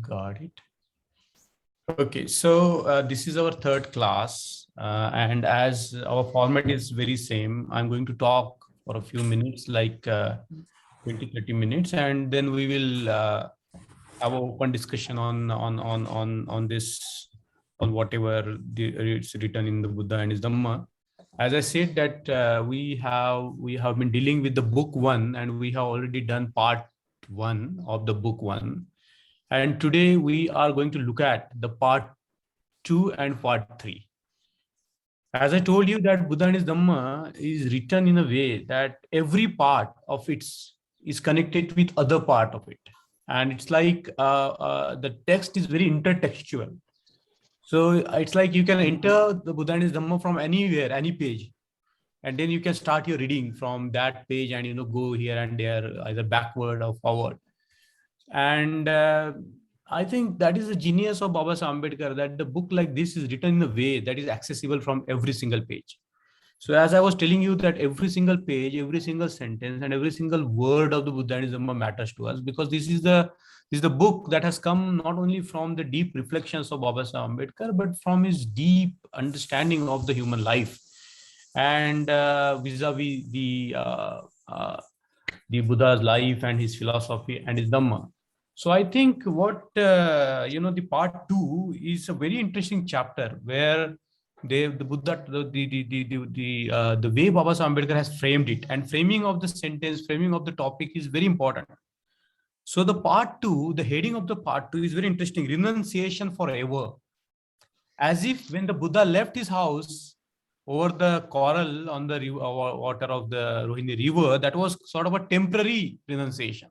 Got it. Okay, so this is our third class, and as our format is very same, I'm going to talk for a few minutes, like 20-30 minutes, and then we will have an open discussion on this, on whatever it's written in the Buddha and his Dhamma. As I said that we have been dealing with the book one, and we have already done part one of the book one. And today we are going to look at the part 2 and part 3. As I told you that Buddha and his Dhamma is written in a way that every part of it is connected with other part of it. And it's like the text is very intertextual. So it's like you can enter the Buddha and his Dhamma from anywhere, any page. And then you can start your reading from that page and go here and there, either backward or forward. And I think that is the genius of Baba Saheb Ambedkar, that the book like this is written in a way that is accessible from every single page. So as I was telling you that every single page, every single sentence, and every single word of the Buddha and his Dhamma matters to us, because this is the book that has come not only from the deep reflections of Baba Saheb Ambedkar, but from his deep understanding of the human life, and vis-a-vis the Buddha's life and his philosophy and his Dhamma. So I think what the part 2 is a very interesting chapter where the Buddha, the way Baba Saheb Ambedkar has framed it, and framing of the sentence, framing of the topic is very important. So the part 2, the heading of the part 2 is very interesting: renunciation forever. As if when the Buddha left his house over the coral on the water of the Rohini river, that was sort of a temporary renunciation.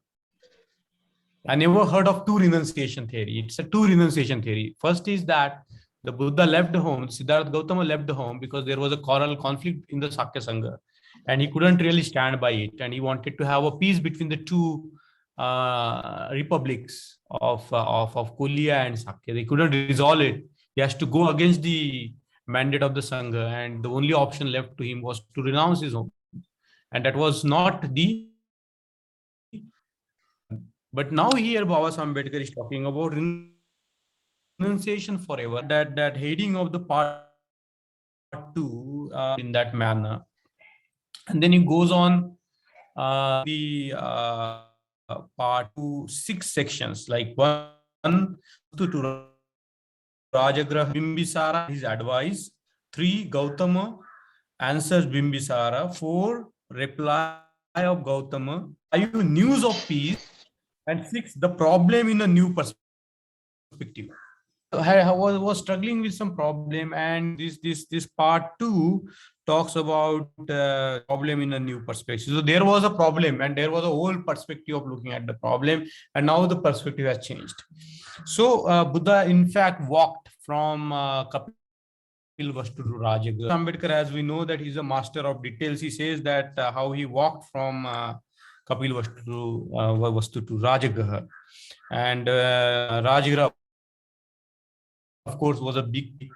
I never heard of two renunciation theory. It's a two renunciation theory. First is that the Buddha left home, Siddhartha Gautama left the home because there was a quarrel conflict in the Sakya Sangha, and he couldn't really stand by it, and he wanted to have a peace between the two republics of Kulia and Sakya. They couldn't resolve it. He has to go against the mandate of the Sangha, and the only option left to him was to renounce his home, and that was not the. But now here Baba Saheb Ambedkar is talking about renunciation forever, that heading of the part 2 in that manner. And then he goes on the part 2, 6 sections, like 1 to Rajagraha Bimbisara, his advice; 3, Gautama answers Bimbisara; 4, reply of Gautama; 5, news of peace; and 6, the problem in a new perspective. I was struggling with some problem, and this part 2 talks about problem in a new perspective. So there was a problem, and there was a whole perspective of looking at the problem, and now the perspective has changed. So Buddha, in fact, walked from Kapilavastu to Rajagaha. Ambedkar, as we know, that he's a master of details. He says that how he walked from Kapilavastu to Rajagaha, and Rajagaha, of course, was a big,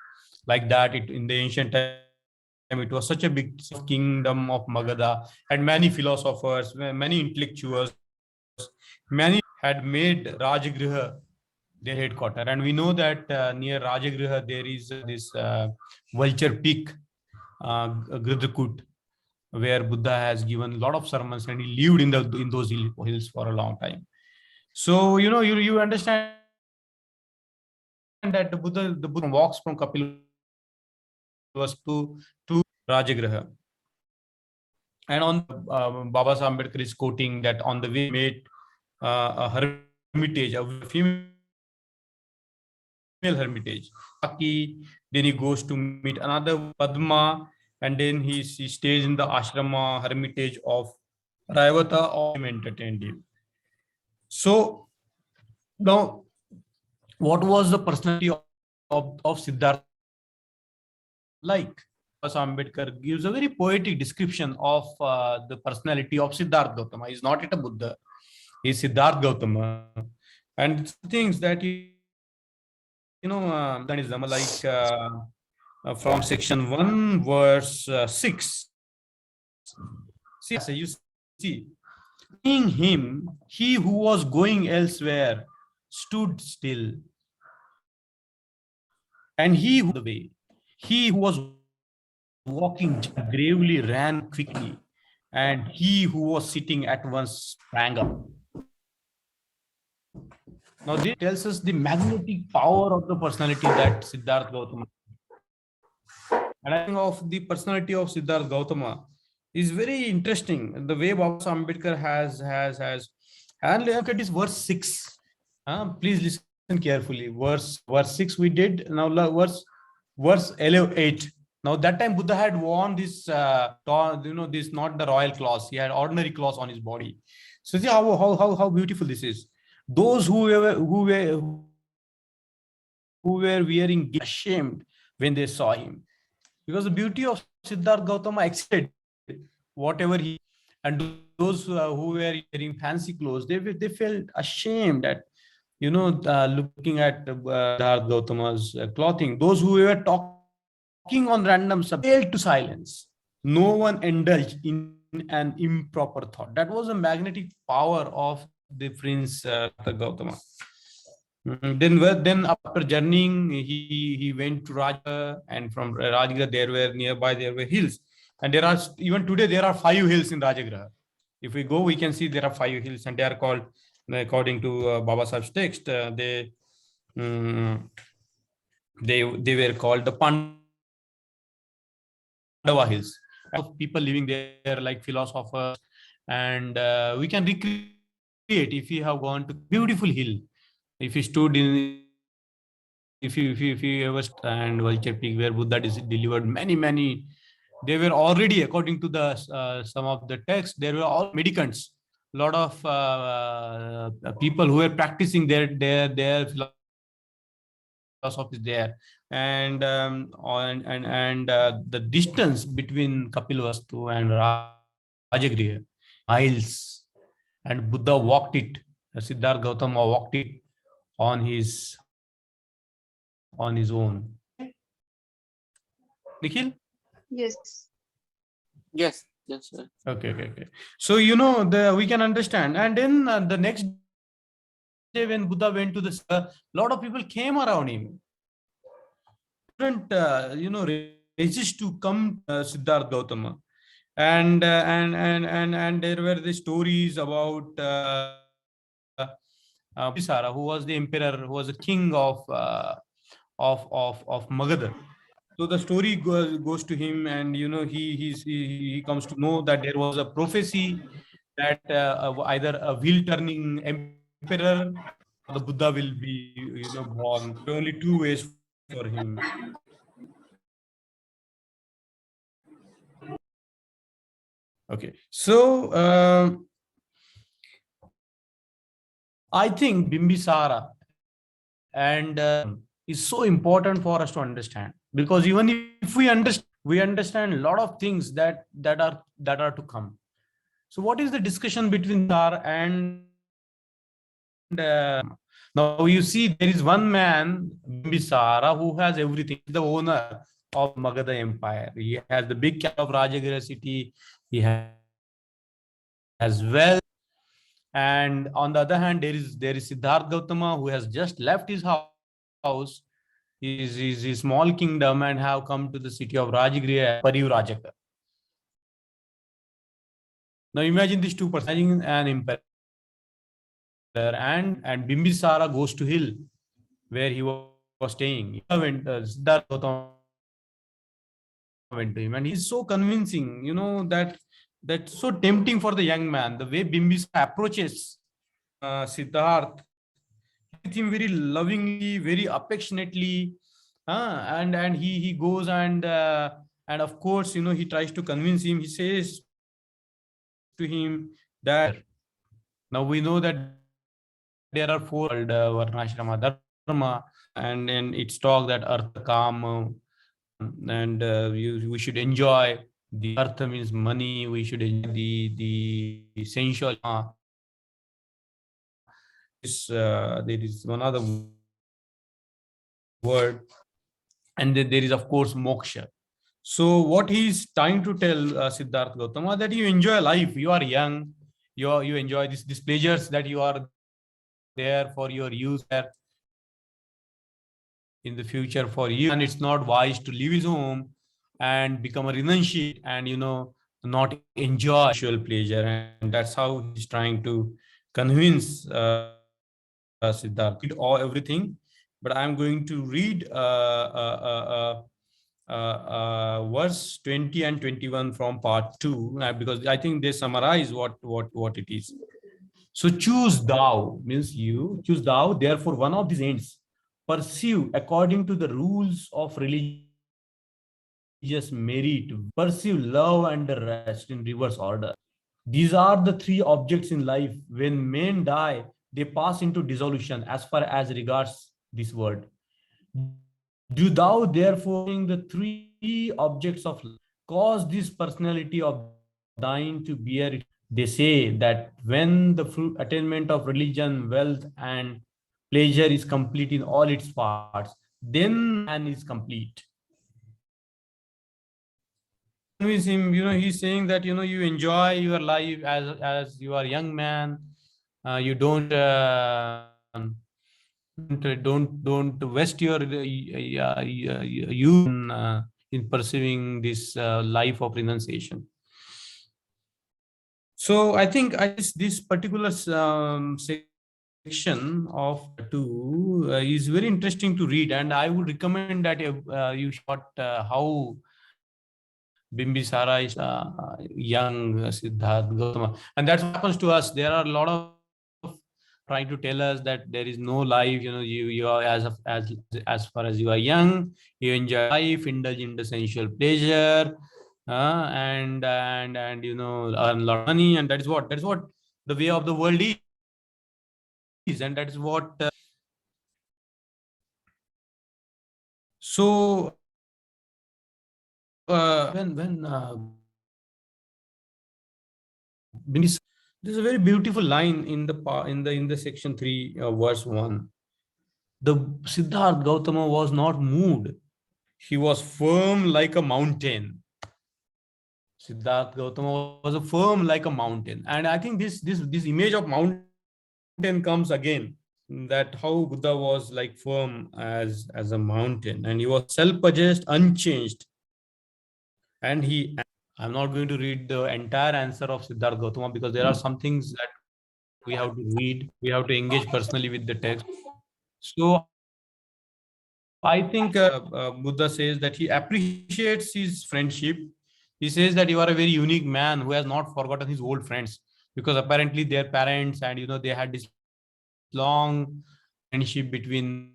like that. In the ancient time, it was such a big kingdom of Magadha, and many philosophers, many intellectuals, many had made Rajagriha their headquarters. And we know that near Rajagriha there is this vulture peak, Gridrakut, where Buddha has given a lot of sermons, and he lived in those hills for a long time. So you understand that the Buddha walks from Kapilavastu to Rajagriha. And on Baba Saheb Ambedkar is quoting that on the way made a hermitage, a female hermitage. Then he goes to meet another Padma, and then he stays in the ashrama hermitage of Rayavata, or entertained him. So now, what was the personality of Siddhartha like? Ambedkar gives a very poetic description of the personality of Siddhartha Gautama. He's not a Buddha, he's Siddhartha Gautama, and things that that is like from section 1 verse 6. See, so you see, seeing him, he who was going elsewhere stood still, and he who the way, he who was walking gravely ran quickly, and he who was sitting at once sprang up. Now this tells us the magnetic power of the personality that Siddhartha Gautama. And I think of the personality of Siddhartha Gautama is very interesting. The way Baba Ambedkar has. And look at this verse 6. Please listen carefully. Verse 6 we did. Now verse 8. Now that time Buddha had worn this, this not the royal cloth. He had ordinary cloth on his body. So see how beautiful this is. Those who were wearing ashamed when they saw him, because the beauty of Siddhartha Gautama exceeded whatever he, and those who were wearing fancy clothes, they felt ashamed at looking at Siddhartha Gautama's clothing. Those who were talking on random subjects failed to silence. No one indulged in an improper thought. That was a magnetic power of the Prince Gautama. Then after journeying, he went to Rajgarh, and from Rajgarh there were hills, and there are even today there are 5 hills in Rajgarh. If we go, we can see there are 5 hills, and they are called, according to Baba Sahib's text, they were called the Pandava hills. People living there like philosophers, and we can recreate if we have gone to beautiful hill. If you stood in, if you ever stand Vulture Peak, where Buddha delivered many, they were already, according to the some of the texts, there were all medicants, a lot of people who were practicing their philosophies there, and the distance between Kapilavastu and Rajagriha, miles, and Buddha walked it. Siddhartha Gautama walked it on his own. Nikhil? Yes. Yes, sir. Okay. So we can understand. And then the next day when Buddha went to the, a lot of people came around him. Couldn't resist to come Siddhartha Gautama, and there were the stories about Bimbisara, who was the emperor, who was the king of Magadha. So the story goes to him, and he comes to know that there was a prophecy that either a wheel turning emperor or the Buddha will be born. There are only 2 ways for him. Okay, so I think Bimbisara and is so important for us to understand, because even if we understand a lot of things that are to come. So what is the discussion between Tar and now you see there is one man, Bimbisara, who has everything, the owner of Magadha Empire. He has the big cap of Rajagriha city. He has wealth. And on the other hand, there is Siddhartha Gautama, who has just left his house, his small kingdom, and have come to the city of Rajagriha, Parivrajaka. Now imagine these 2 persons, an emperor, and Bimbisara goes to hill where he was staying. Siddhartha Gautama went to him, and he's so convincing, that's so tempting for the young man. The way Bimbisara approaches Siddhartha with him very lovingly, very affectionately, and he goes and of course he tries to convince him. He says to him that now we know that there are 4 Varnashrama Dharma, and then it's talk that Artha Kama, and we should enjoy the Artha means money. We should enjoy the sensual. There is one other word, and then there is of course moksha. So what he is trying to tell Siddhartha Gautama, that you enjoy life, you are young, you enjoy these pleasures that you are there for your use in the future for you, and it's not wise to leave his home and become a renunciate and not enjoy sexual pleasure. And that's how he's trying to convince Siddharth. Read all everything, but I'm going to read verse 20 and 21 from part 2 because I think they summarize what it is. So choose thou means you choose thou. Therefore, one of these ends pursue according to the rules of religious merit. Pursue love and the rest in reverse order. These are the three objects in life. When men die, they pass into dissolution as far as regards this world. Do thou therefore the three objects of life, cause this personality of thine to bear it. They say that when the attainment of religion, wealth, and pleasure is complete in all its parts, then man is complete. Him, he's saying that you enjoy your life as you are a young man. You don't waste your youth in pursuing this life of renunciation. So I think this particular section of 2 is very interesting to read, and I would recommend that you should how Bimbisara is young Siddharth Gautama, and that's what happens to us. There are a lot of trying to tell us that there is no life. You are as far as you are young, you enjoy life, indulge in essential pleasure, and earn a lot of money, and that is what the way of the world is, and that is what. So when there's a very beautiful line in the section 3 verse 1. The Siddharth Gautama was not moved, he was firm like a mountain. Siddharth Gautama was a firm like a mountain, and I think this image of mountain comes again, that how Buddha was like firm as a mountain, and he was self-possessed, unchanged, and I'm not going to read the entire answer of Siddharth Gautama because there are some things that we have to read. We have to engage personally with the text. So I think Buddha says that he appreciates his friendship. He says that you are a very unique man who has not forgotten his old friends, because apparently their parents and they had this long friendship between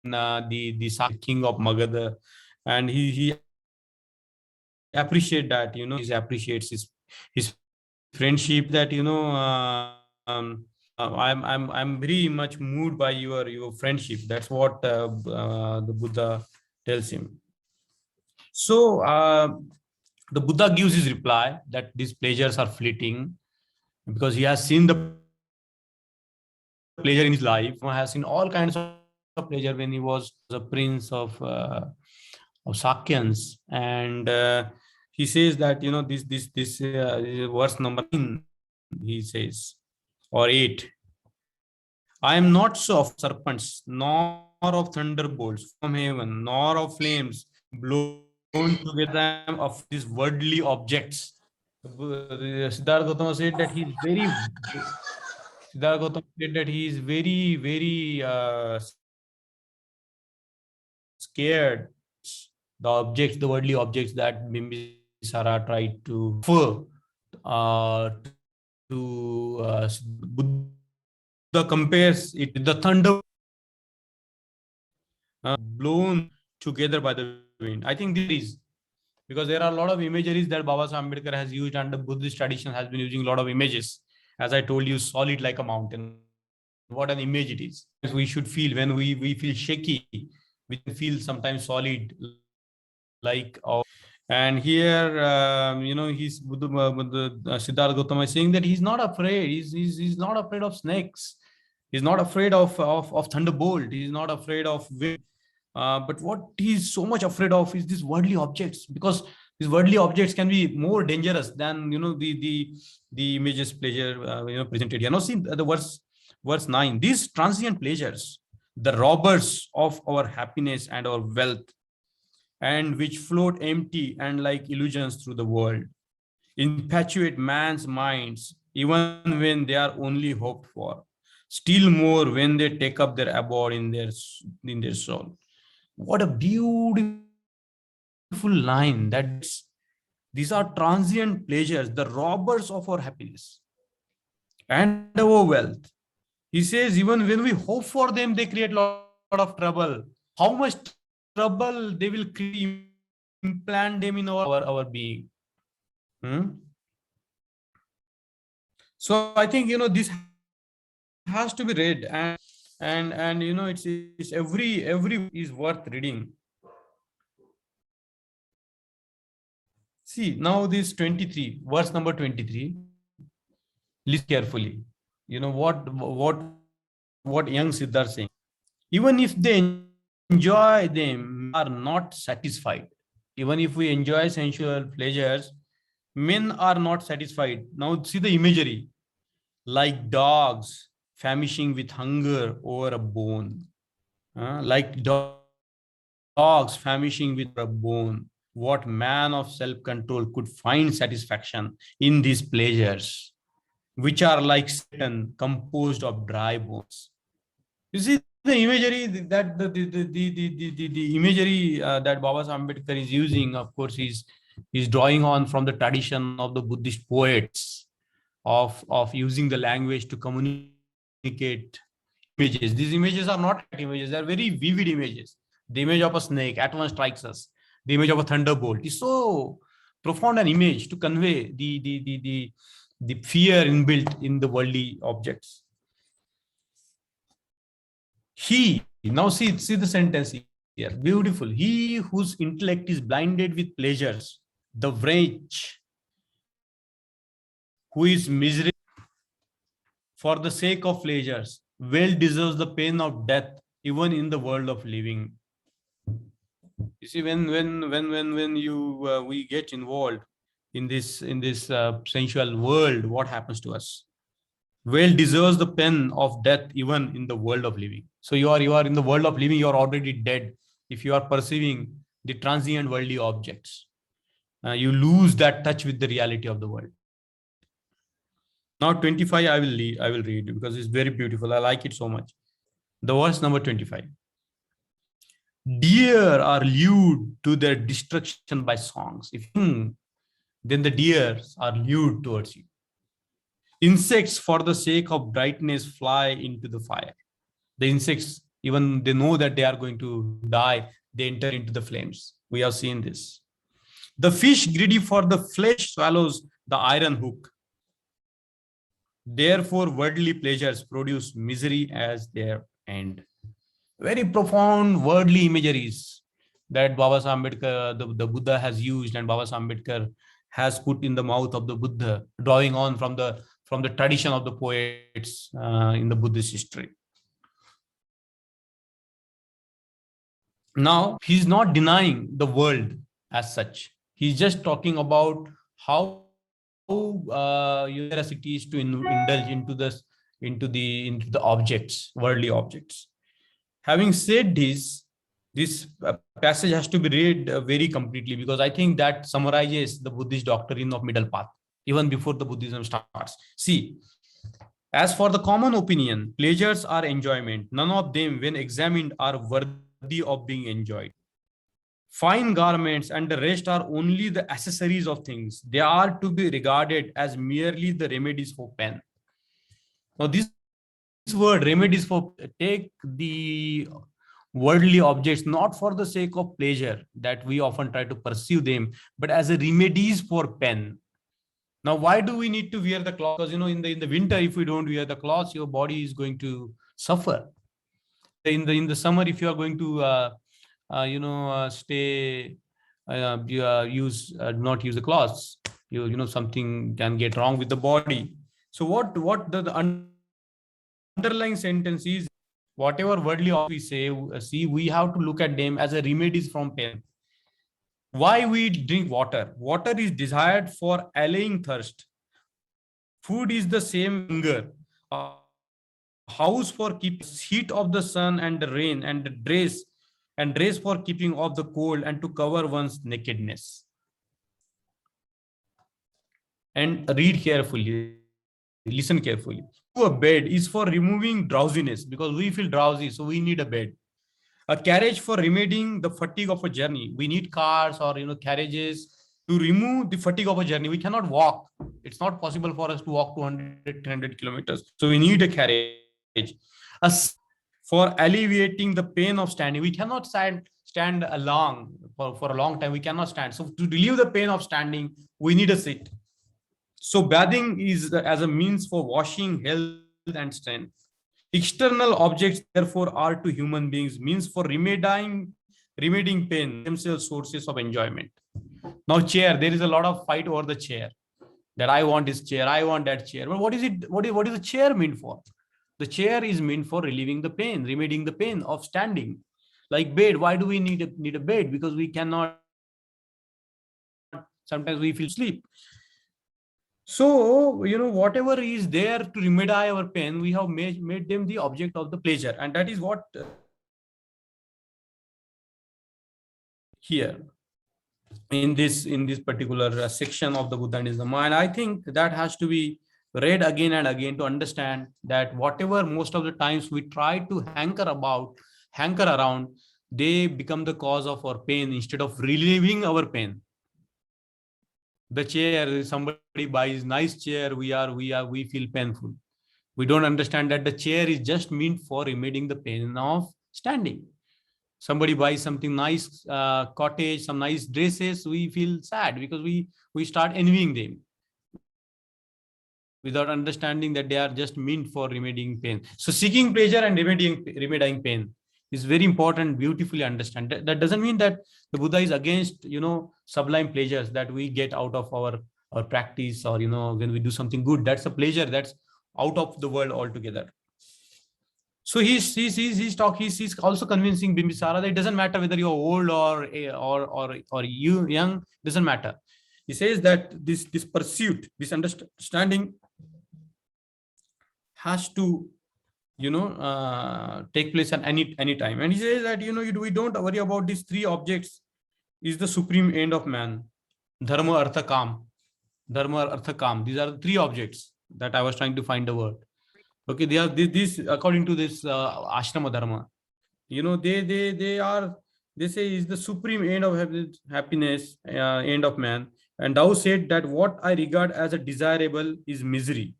the king of Magadha, and he appreciate that he appreciates his friendship, that I'm very much moved by your friendship. That's what the Buddha tells him. So the Buddha gives his reply that these pleasures are fleeting, because he has seen the pleasure in his life. He has seen all kinds of pleasure when he was a prince of Sakyans, and he says that this verse number 9, he says, or 8. I am not so of serpents, nor of thunderbolts from heaven, nor of flames blown together of these worldly objects. Siddhartha Gautama said that he is very, very scared. The worldly objects that Bimbisara tried to Buddha compares it with the thunder blown together by the wind. I think this is because there are a lot of imageries that Baba Ambedkar has used, and the Buddhist tradition has been using a lot of images. As I told you, solid like a mountain. What an image it is. We should feel when we feel shaky, we feel sometimes solid like. And here, he's Siddhartha Gautama is saying that he's not afraid. He's not afraid of snakes. He's not afraid of thunderbolt. He's not afraid of wind. But what he's so much afraid of is these worldly objects, because these worldly objects can be more dangerous than the images pleasure presented here. Now see the verse verse 9, these transient pleasures, the robbers of our happiness and our wealth, and which float empty and like illusions through the world, infatuate man's minds even when they are only hoped for, still more when they take up their abode in their soul. What a beautiful line! These are transient pleasures, the robbers of our happiness and our wealth. He says, even when we hope for them, they create a lot of trouble. How much trouble they will create, implant them in our being. So I think, this has to be read, and it's every is worth reading. See, now this 23, verse number 23. Listen carefully. You know what young Siddharth saying. Even if they enjoy them, are not satisfied. Even if we enjoy sensual pleasures, men are not satisfied. Now see the imagery, like dogs famishing with hunger over a bone. Like dogs famishing with a bone. What man of self-control could find satisfaction in these pleasures, which are like Satan, composed of dry bones? You see the imagery that the imagery that Baba Ambedkar is using. Of course, he's drawing on from the tradition of the Buddhist poets of using the language to communicate images. These images are not images; they are very vivid images. The image of a snake at once strikes us. The image of a thunderbolt is so profound an image to convey the fear inbuilt in the worldly objects. He, now see the sentence here, beautiful. He whose intellect is blinded with pleasures, the wretch who is miserable for the sake of pleasures, well deserves the pain of death, even in the world of living. You see, when you we get involved in this sensual world, what happens to us? Well deserves the pain of death, even in the world of living. So you are in the world of living, you are already dead if you are perceiving the transient worldly objects. You lose that touch with the reality of the world. Now 25, I will read because it's very beautiful. I like it so much. The verse number 25. Deer are lured to their destruction by songs. Then the deers are lured towards you. Insects, for the sake of brightness, fly into the fire. The insects, even they know that they are going to die, they enter into the flames. We have seen this. The fish, greedy for the flesh, swallows the iron hook. Therefore, worldly pleasures produce misery as their end. Very profound worldly imageries that Baba Ambedkar, the Buddha has used, and Baba Ambedkar has put in the mouth of the Buddha, drawing on from the tradition of the poets in the Buddhist history. Now, he's not denying the world as such. He's just talking about how curiosity is to indulge into the objects, worldly objects. Having said this passage has to be read very completely, because I think that summarizes the Buddhist doctrine of middle path even before the Buddhism starts. See, as for the common opinion, pleasures are enjoyment. None of them, when examined, are worthy of being enjoyed. Fine garments and the rest are only the accessories of things. They are to be regarded as merely the remedies for pain. Now, this word remedies for, take the worldly objects not for the sake of pleasure that we often try to pursue them, but as a remedies for pain. Now, why do we need to wear the clothes? Because in the winter, if we don't wear the clothes, your body is going to suffer. In the summer, if you are going to stay, not use the clothes, something can get wrong with the body. So what the underlying sentence is, whatever worldly we say, we have to look at them as a remedies from pain. Why we drink water? Water is desired for allaying thirst. Food is the same hunger. house for keeping heat of the sun and the rain, and the dress for keeping off the cold, and to cover one's nakedness. And read carefully, listen carefully. A bed is for removing drowsiness, because we feel drowsy, so we need a bed. A carriage for remedying the fatigue of a journey. We need cars or carriages to remove the fatigue of a journey. We cannot walk. It's not possible for us to walk 200 300 kilometers, so we need a carriage. A for alleviating the pain of standing. We cannot stand along for a long time. We cannot stand, so to relieve the pain of standing, we need a seat. So bathing is as a means for washing health and strength. External objects, therefore, are to human beings means for remedying pain, themselves sources of enjoyment. Now, chair, there is a lot of fight over the chair. That I want this chair, I want that chair. But what is it? What is the chair meant for? The chair is meant for relieving the pain, remedying the pain of standing. Like bed, why do we need a bed? Because we cannot. Sometimes we feel sleep. So, whatever is there to remedy our pain, we have made them the object of the pleasure. And that is what here in this particular section of the Buddhism. And I think that has to be read again and again to understand that whatever most of the times we try to hanker around, they become the cause of our pain instead of relieving our pain. The chair, somebody buys nice chair, we feel painful. We don't understand that the chair is just meant for remedying the pain of standing. Somebody buys something nice, cottage, some nice dresses, we feel sad because we start envying them without understanding that they are just meant for remedying pain. So seeking pleasure and remedying pain is very important. Beautifully understand. That doesn't mean that the Buddha is against sublime pleasures that we get out of our practice, or when we do something good. That's a pleasure that's out of the world altogether. So he's also convincing Bimbisara that it doesn't matter whether you're old or you young, doesn't matter. He says that this pursuit, this understanding has to take place at any time. And he says that we don't worry about these three objects is the supreme end of man. Dharma, artha, kam. Dharma, artha, kam. These are the three objects that I was trying to find the word. Okay, they are this according to this ashrama dharma. They say is the supreme end of happiness, end of man. And thou said that what I regard as a desirable is misery.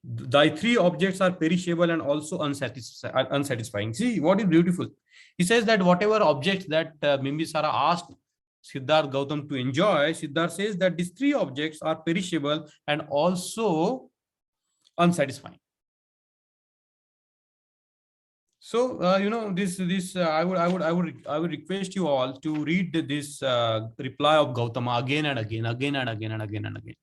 Thy three objects are perishable and also unsatisfying. See what is beautiful. He says that whatever objects that Bimbisara asked Siddharth Gautam to enjoy, Siddharth says that these three objects are perishable and also unsatisfying. So I would request you all to read this reply of Gautama again and again, again and again and again and again.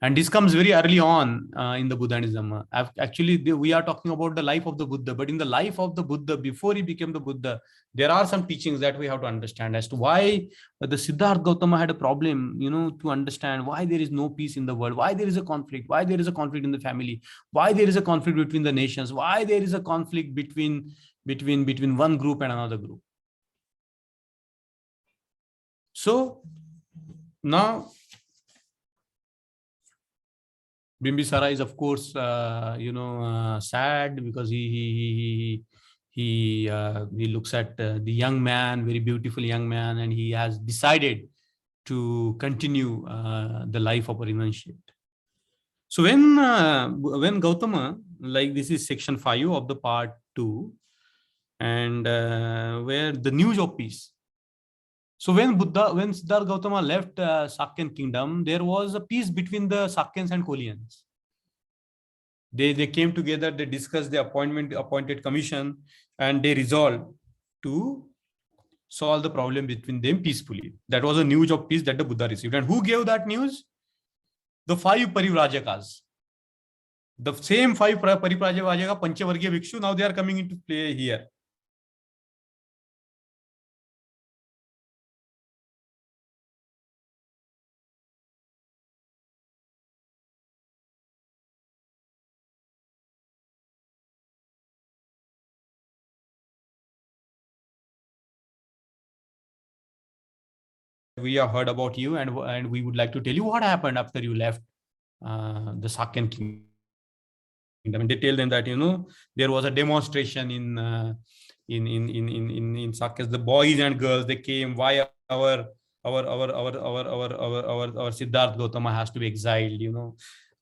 And this comes very early on in the Buddhism. Actually, we are talking about the life of the Buddha, but in the life of the Buddha, before he became the Buddha, there are some teachings that we have to understand as to why the Siddhartha Gautama had a problem, to understand why there is no peace in the world, why there is a conflict, why there is a conflict in the family, why there is a conflict between the nations, why there is a conflict between one group and another group. So now Bimbisara is, of course, sad because he looks at the young man, very beautiful young man, and he has decided to continue the life of a renunciate. So when Gautama, like this is section 5 of the part 2, and where the news of peace. So when Siddhartha Gautama left Sakyan kingdom, there was a peace between the Sakyans and Kolians. They came together, they discussed the appointed commission, and they resolved to solve the problem between them peacefully. That was a news of peace that the Buddha received. And who gave that news? The 5 Parivrajakas. The same 5 Parivrajakas, Panchavargiya Bhikshu, now they are coming into play here. we have heard about you, and we would like to tell you what happened after you left the Sakyan kingdom. And they tell them that there was a demonstration in Sakyas. The boys and girls, they came. Why our Siddharth Gautama has to be exiled?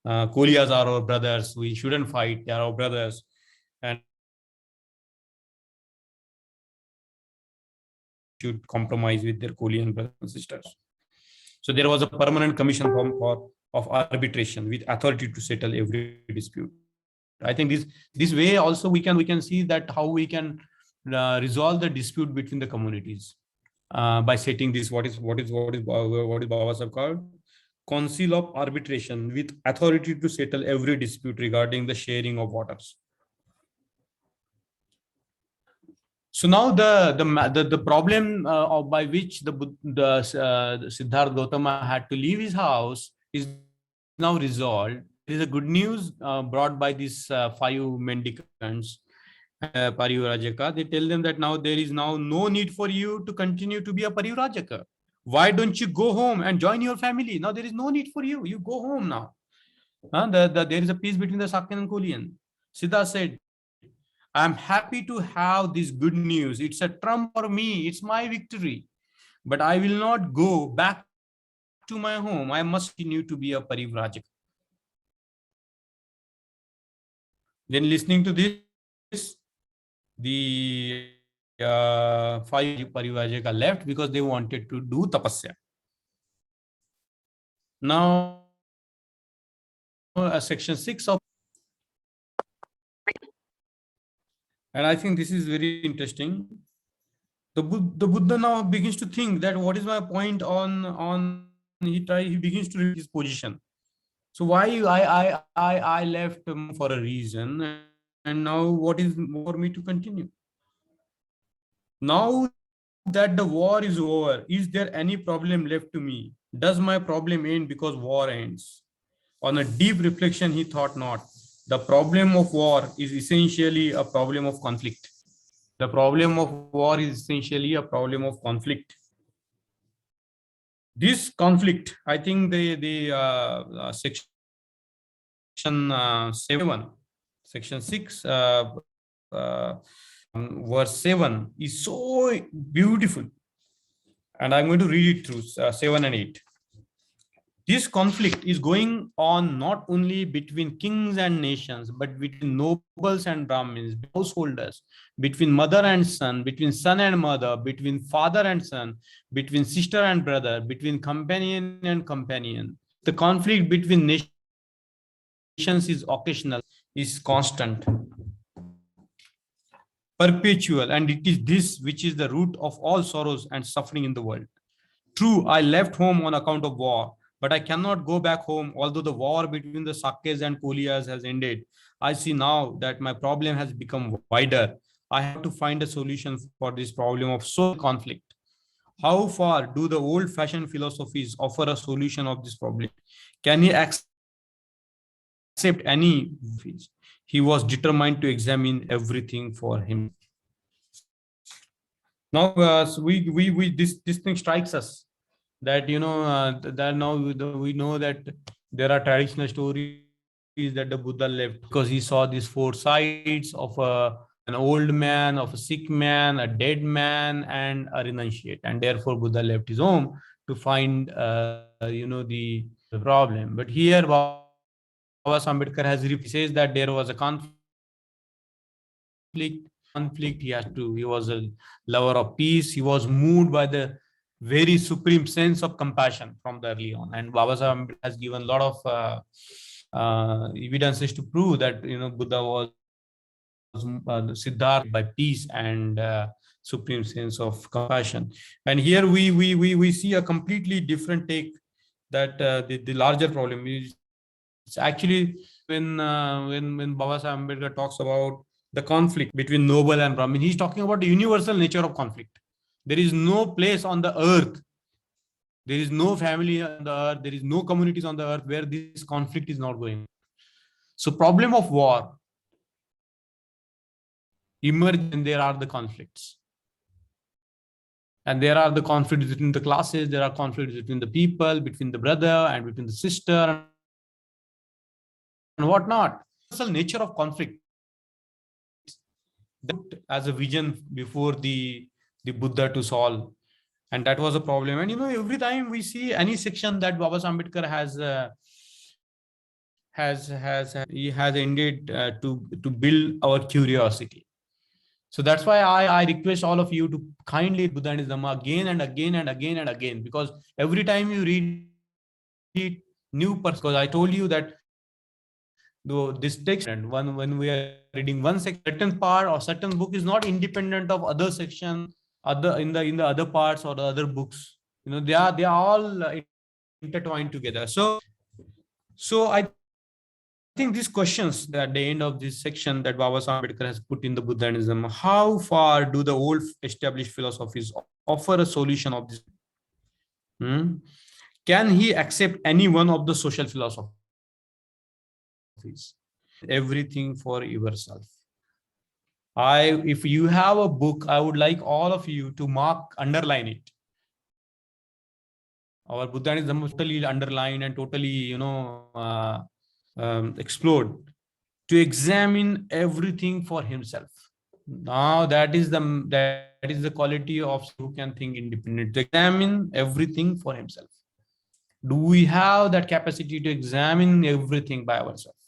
Koliyas are our brothers. We shouldn't fight. They are our brothers, and should compromise with their Kolian brothers and sisters. So there was a permanent commission of arbitration with authority to settle every dispute. I think this way also we can see that how we can resolve the dispute between the communities by setting this what is Baba Sahib called Council of Arbitration with authority to settle every dispute regarding the sharing of waters. So now the problem by which the Siddharth Gautama had to leave his house is now resolved. There is a good news brought by these 5 mendicants, Parivrajaka. They tell them that now there is now no need for you to continue to be a Parivrajaka. Why don't you go home and join your family? Now there is no need for you. You go home now. There is a peace between the Sakyan and Kolian. Siddha said, I'm happy to have this good news. It's a trump for me. It's my victory. But I will not go back to my home. I must continue to be a Parivrajaka. Then listening to this, the 5 Parivrajaka left because they wanted to do tapasya. Now, section 6 of, and I think this is very interesting. The Buddha now begins to think that what is my point on he begins to read his position. So why I left for a reason, and now what is for me to continue? Now that the war is over, is there any problem left to me? Does my problem end because war ends? On a deep reflection, he thought not. The problem of war is essentially a problem of conflict. The problem of war is essentially a problem of conflict. This conflict, I think the section 7, section 6, verse 7 is so beautiful. And I'm going to read it through 7 and 8. This conflict is going on not only between kings and nations, but between nobles and Brahmins, householders, between mother and son, between son and mother, between father and son, between sister and brother, between companion and companion. The conflict between nations is occasional, is constant, perpetual, and it is this which is the root of all sorrows and suffering in the world. True, I left home on account of war, but I cannot go back home. Although the war between the Sakyas and Koliyas has ended, I see now that my problem has become wider. I have to find a solution for this problem of social conflict. How far do the old-fashioned philosophies offer a solution of this problem? Can he accept any? He was determined to examine everything for him. Now, this thing strikes us that that now we know that there are traditional stories that the Buddha left because he saw these 4 sides of an old man, of a sick man, a dead man, and a renunciate, and therefore Buddha left his home to find the problem. But here Baba Ambedkar says that there was a conflict. He was a lover of peace. He was moved by the very supreme sense of compassion from the early on, and Baba Sahib has given a lot of evidences to prove that Buddha was Siddhartha by peace and supreme sense of compassion. And here we see a completely different take, that the larger problem is actually when Baba Sahib Ambedkar talks about the conflict between noble and Brahmin, he's talking about the universal nature of conflict. There is no place on the earth, there is no family on the earth, there is no communities on the earth where this conflict is not going on. So problem of war emerge when there are the conflicts. And there are the conflicts between the classes, there are conflicts between the people, between the brother and between the sister and whatnot. The nature of conflict as a vision before the Buddha to solve. And that was a problem. And every time we see any section that Baba Ambedkar he has ended to build our curiosity. So that's why I request all of you to kindly Buddhism again and again and again and again, because every time you read it, new person. Because I told you that this text, and when we are reading one certain part or certain book is not independent of other section, other in the other parts or the other books. They are all intertwined together. So I think these questions at the end of this section that Baba Ambedkar has put in the Buddhism, how far do the old established philosophies offer a solution of this? Can he accept any one of the social philosophies? Everything for yourself. If you have a book, I would like all of you to underline it. Our Buddhism is totally underlined and totally, explored, to examine everything for himself. Now that is the quality of who can think independent, to examine everything for himself. Do we have that capacity to examine everything by ourselves?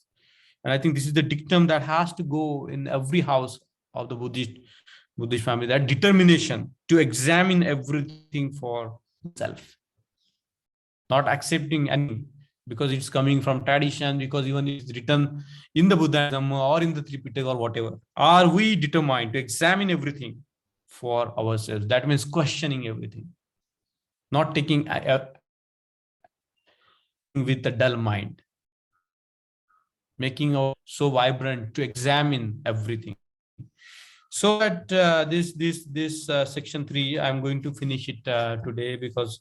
And I think this is the dictum that has to go in every house of the Buddhist family, that determination to examine everything for self, not accepting anything because it's coming from tradition, because even it's written in the Buddhism or in the Tripitaka or whatever. Are we determined to examine everything for ourselves? That means questioning everything, not taking with a dull mind, making us so vibrant to examine everything. So that this section 3, I'm going to finish it today, because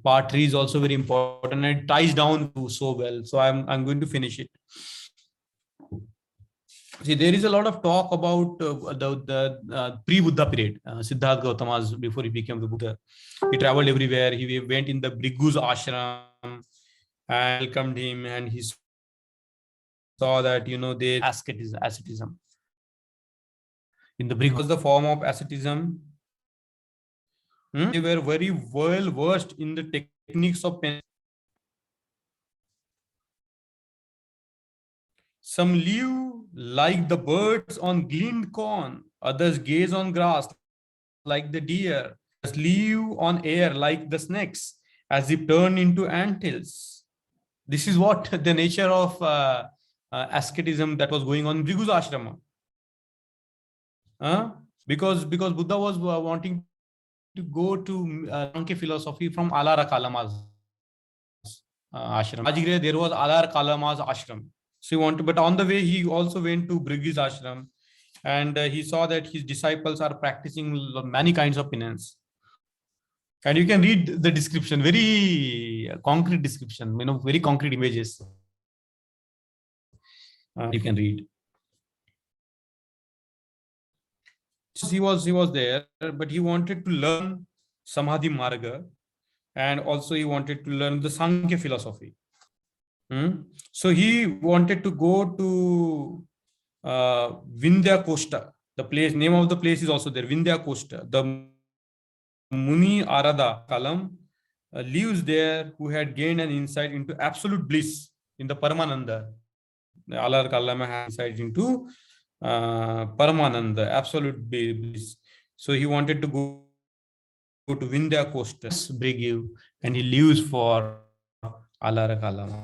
part 3 is also very important and it ties down to so well. So I'm going to finish it. See, there is a lot of talk about the pre-Buddha period. Siddhartha Gautama, before he became the Buddha, he traveled everywhere. He went in the Bhrigu's ashram and welcomed him, and he saw that they asceticism. In the Bhrigu was the form of asceticism. They were very well versed in the techniques of penance. Some live like the birds on gleaned corn, others gaze on grass like the deer, others live on air like the snakes, as if turned into anthills. This is what the nature of asceticism that was going on in Bhrigu's ashrama. Because Buddha was wanting to go to Sankhya philosophy from Alara Kalama's ashram. Rajgir, there was Alara Kalama's ashram. So he wanted, but on the way he also went to Bhrigu's ashram, and he saw that his disciples are practicing many kinds of penance. And you can read the description, very concrete description, very concrete images. You can read. He was there, but he wanted to learn Samadhi Marga, and also he wanted to learn the Sankhya philosophy. So he wanted to go to Vindhya Kosta. The place, name of the place is also there, Vindhya Kosta. The Muni Arada Kalam lives there, who had gained an insight into absolute bliss in the Paramananda. Alar Kalama had insight into Paramananda, absolute bliss. So he wanted to go to Vindhya Kosta, Bhrigu, and he leaves for Alara Kalama.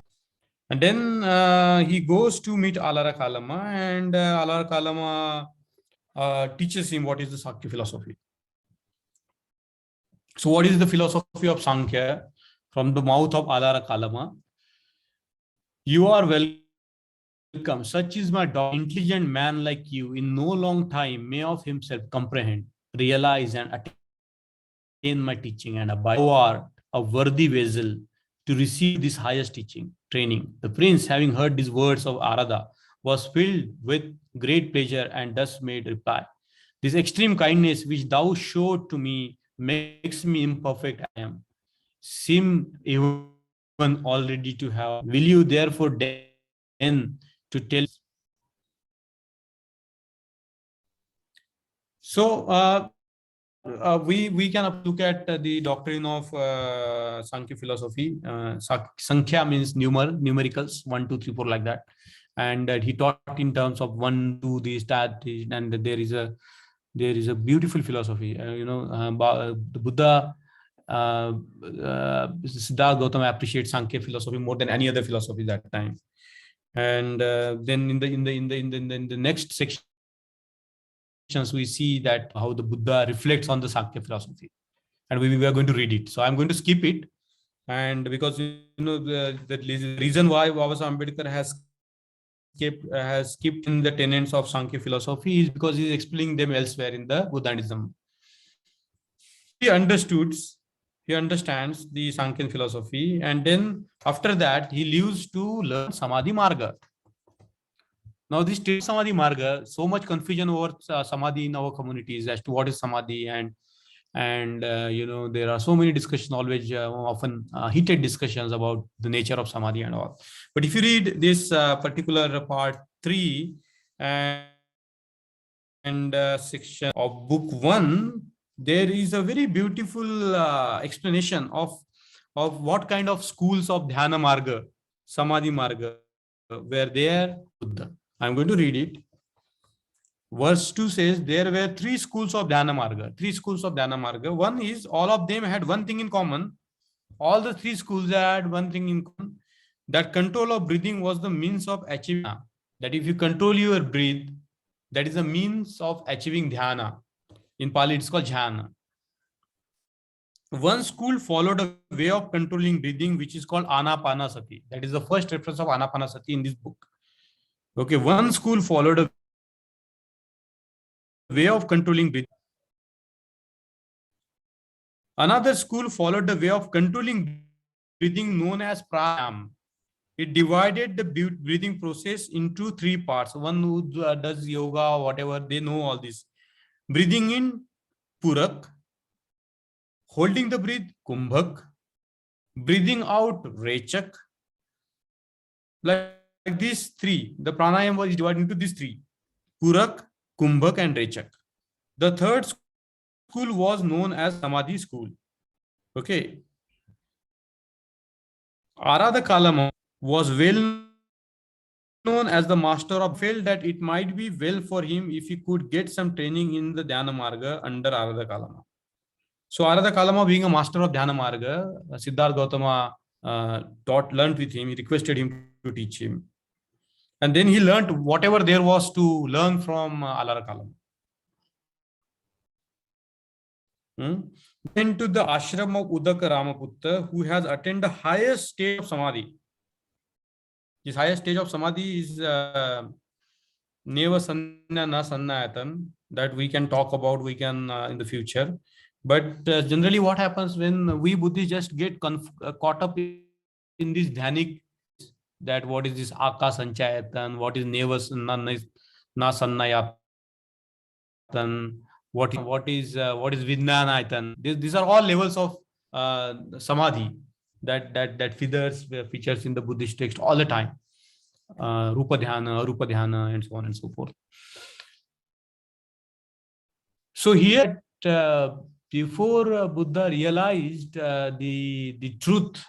And then he goes to meet Alara Kalama, and Alara Kalama teaches him what is the Sakya philosophy. So what is the philosophy of Sankhya? From the mouth of Alara Kalama: you are welcome. Such is my dog. Intelligent man like you, in no long time, may of himself comprehend, realize, and attain my teaching, and abide. You are a worthy vessel to receive this highest teaching, training. The prince, having heard these words of Arada, was filled with great pleasure and thus made reply: this extreme kindness which thou showed to me makes me imperfect I am, seem even already to have. Will you therefore deign to tell? So we can look at the doctrine of Sankhya philosophy. Sankhya means numericals, 1, 2, 3, 4, like that, and he taught in terms of 1, 2, this, that, and there is a beautiful philosophy. The Buddha, Siddhartha Gautama appreciates Sankhya philosophy more than any other philosophy that time. And then in the next section, we see that how the Buddha reflects on the Sankhya philosophy, and we are going to read it. So I'm going to skip it, and because the reason why Baba Ambedkar has skipped in the tenets of Sankhya philosophy is because he's explaining them elsewhere in the Buddhism. He understands the Sankhya philosophy, and then after that he leaves to learn Samadhi Marga. Now this Samadhi Marga, so much confusion over Samadhi in our communities as to what is Samadhi, and there are so many discussions, always often heated discussions about the nature of Samadhi and all. But if you read this particular part 3 and section of book 1, there is a very beautiful explanation of what kind of schools of Dhyana Marga, Samadhi Marga were there. I'm going to read it. Verse 2 says there were 3 schools of Dhyana Marga. 3 schools of Dhyana Marga. One is all of them had one thing in common. All the 3 schools had one thing in common. That control of breathing was the means of achieving. That if you control your breath, that is a means of achieving dhyana. In Pali, it's called jhana. One school followed a way of controlling breathing, which is called anapanasati. That is the first reference of anapanasati in this book. Okay, one school followed a way of controlling breathing. Another school followed the way of controlling breathing known as pranayama. It divided the breathing process into 3 parts. One who does yoga, whatever, they know all this. Breathing in, purak. Holding the breath, kumbhak. Breathing out, rechak. Like these 3. The pranayama was divided into these 3. Purak, kumbhak, and rechak. The third school was known as Samadhi school. Okay. Arada Kalama was well known as the master of, felt that it might be well for him if he could get some training in the Dhyana Marga under Arada Kalama. So Arada Kalama, being a master of Dhyana Marga, Siddhartha Gautama learned with him. He requested him to teach him. And then he learned whatever there was to learn from Arada Kalama. Then to the ashram of Udaka Ramaputta, who has attained the highest stage of Samadhi. This highest stage of Samadhi is Neva Sanya Na Sannayatan, that we can talk about, in the future. But generally what happens when we Buddhists just get caught up in this dhyanic, that what is this Aka Sanchayatan, what is Neva Na Sannayatan, what is Vijnanayatan. These are all levels of Samadhi that features in the Buddhist text all the time. Rupa Dhyana, Arupa Dhyana, and so on and so forth. So here, before Buddha realized the truth,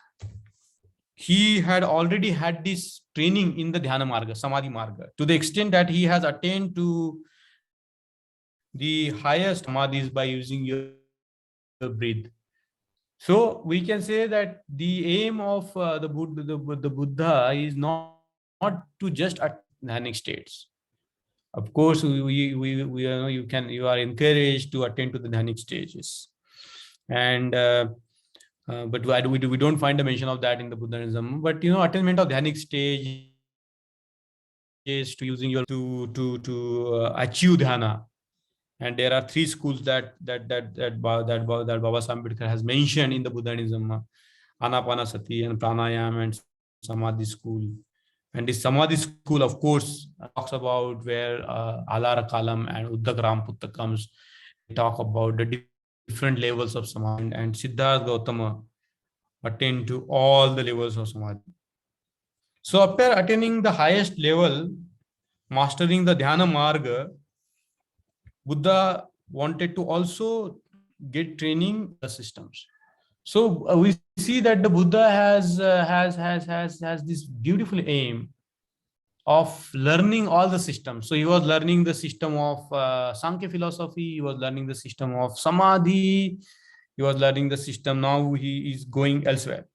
he had already had this training in the Dhyana Marga, Samadhi Marga, to the extent that he has attained to the highest Samadhis by using your breath. So we can say that the aim of the Buddha is not to just attain dhyanic states. Of course, you are encouraged to attend to the dhyanic stages, and but we don't find a mention of that in the Buddhism. But attainment of dhyanic stage is to using your to achieve dhyana. And there are 3 schools that Baba Ambedkar has mentioned in the Buddhism: Anapanasati and Pranayama and Samadhi school. And this Samadhi school, of course, talks about where Alara Kalam and Uddak Ramaputta comes. They talk about the different levels of samadhi, and Siddhartha Gautama attained to all the levels of samadhi. So after attaining the highest level, mastering the dhyana marga, Buddha wanted to also get training the systems. So we see that the Buddha has this beautiful aim of learning all the systems. So he was learning the system of Sankhya philosophy. He was learning the system of Samadhi. He was learning the system. Now he is going elsewhere.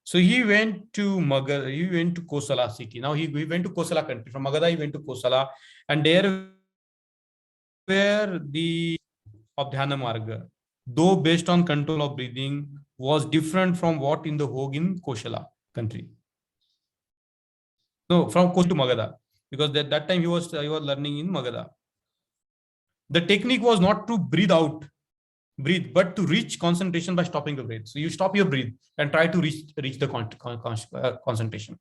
So he went to Magadha. He went to Kosala city. Now he went to Kosala country. From Magadha he went to Kosala, and there where the of Dhyana Marga, though based on control of breathing, was different from what in the Hog in Kosala country. No, from Kosala to Magadha, because that time he was learning in Magadha. The technique was not to breathe, but to reach concentration by stopping the breath. So you stop your breath and try to reach the concentration.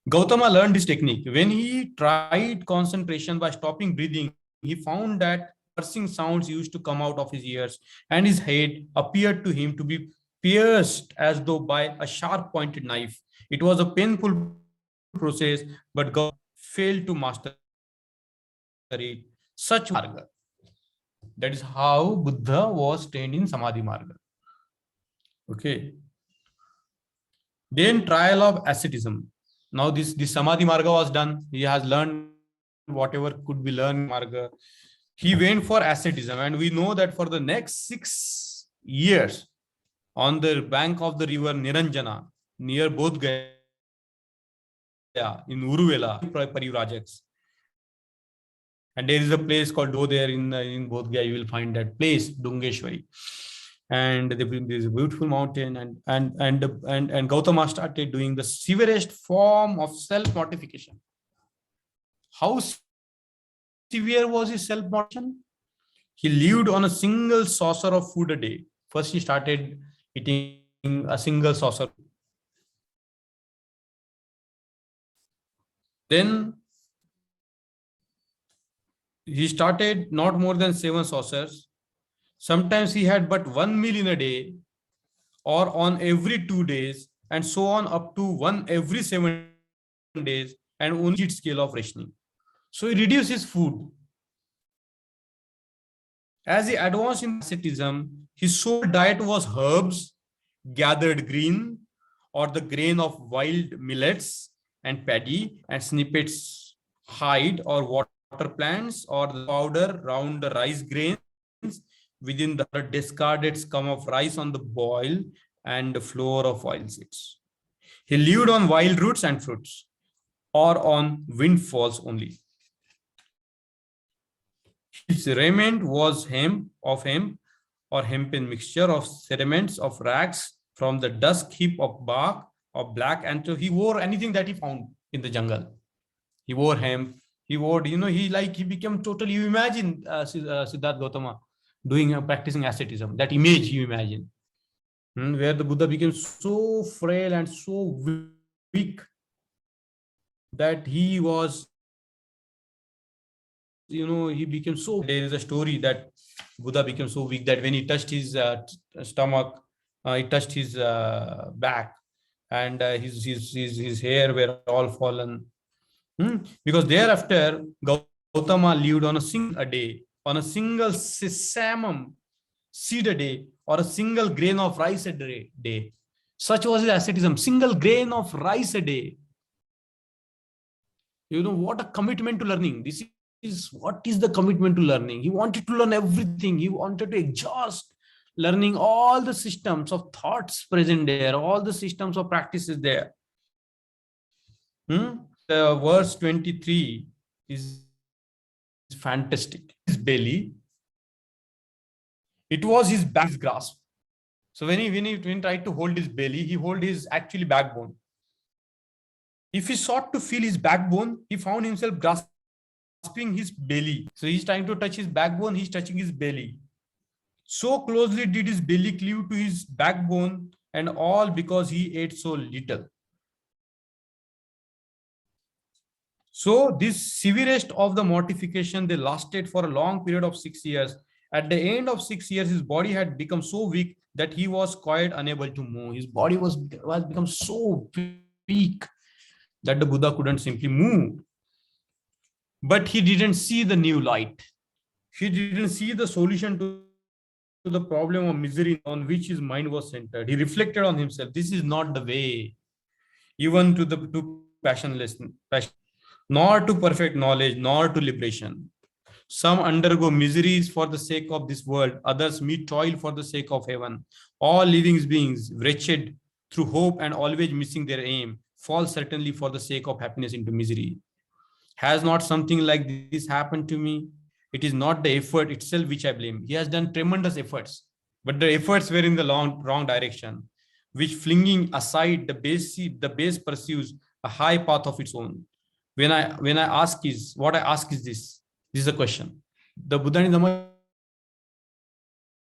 Gautama learned this technique. When he tried concentration by stopping breathing, he found that piercing sounds used to come out of his ears, and his head appeared to him to be pierced as though by a sharp pointed knife. It was a painful process, but Gautama failed to master it. Such marga. That is how Buddha was trained in Samadhi marga. Okay. Then trial of asceticism. Now this Samadhi marga was done. He has learned whatever could be learned marga. He went for asceticism, and we know that for the next 6 years on the bank of the river Niranjana near Bodh Gaya in Uruvela Parivrajaks. And there is a place called Do there in Bodh Gaya. You will find that place, Dungeshwari. And there is a beautiful mountain, and Gautama started doing the severest form of self-mortification. How severe was his self-mortification? He lived on a single saucer of food a day. First, he started eating a single saucer. Then he started not more than 7 saucers. Sometimes he had but 1 meal in a day, or on every 2 days, and so on up to 1 every 7 days, and only scale of rationing. So he reduced his food. As he advanced in asceticism, his sole diet was herbs, gathered green, or the grain of wild millets and paddy, and snippets hide or water plants, or the powder round the rice grains within the discarded scum of rice on the boil and the flour of oil seeds. He lived on wild roots and fruits, or on windfalls only. His raiment was hemp or hempen mixture of sediments of rags from the dust heap of bark or black, and so he wore anything that he found in the jungle. He wore hemp. He wore, he became totally. You imagine Siddhartha Gautama doing practicing asceticism. That image you imagine, where the Buddha became so frail and so weak that he was. He became so. There is a story that Buddha became so weak that when he touched his stomach, he touched his back, and his hair were all fallen. Because thereafter, Gautama lived on a single sesamum seed a day, or a single grain of rice a day. Such was his asceticism. Single grain of rice a day. What a commitment to learning. This is what is the commitment to learning. He wanted to learn everything. He wanted to exhaust learning all the systems of thoughts present there, all the systems of practices there. The verse 23 is fantastic. His belly, it was his back's grasp. So when he tried to hold his belly, he held his actually backbone. If he sought to feel his backbone, he found himself grasping his belly. So he's trying to touch his backbone, he's touching his belly. So closely did his belly cleave to his backbone, and all because he ate so little. So this severest of the mortification, they lasted for a long period of 6 years, At the end of 6 years, his body had become so weak that he was quite unable to move. His body was become so weak that the Buddha couldn't simply move. But he didn't see the new light. He didn't see the solution to the problem of misery on which his mind was centered. He reflected on himself. This is not the way, even to passionless, nor to perfect knowledge, nor to liberation. Some undergo miseries for the sake of this world, others meet toil for the sake of heaven. All living beings, wretched through hope and always missing their aim, fall certainly for the sake of happiness into misery. Has not something like this happened to me? It is not the effort itself which I blame. He has done tremendous efforts, but the efforts were in the wrong direction, which flinging aside the base pursues a high path of its own. When I ask is what I ask is this. This is a question. The Buddha Dhamma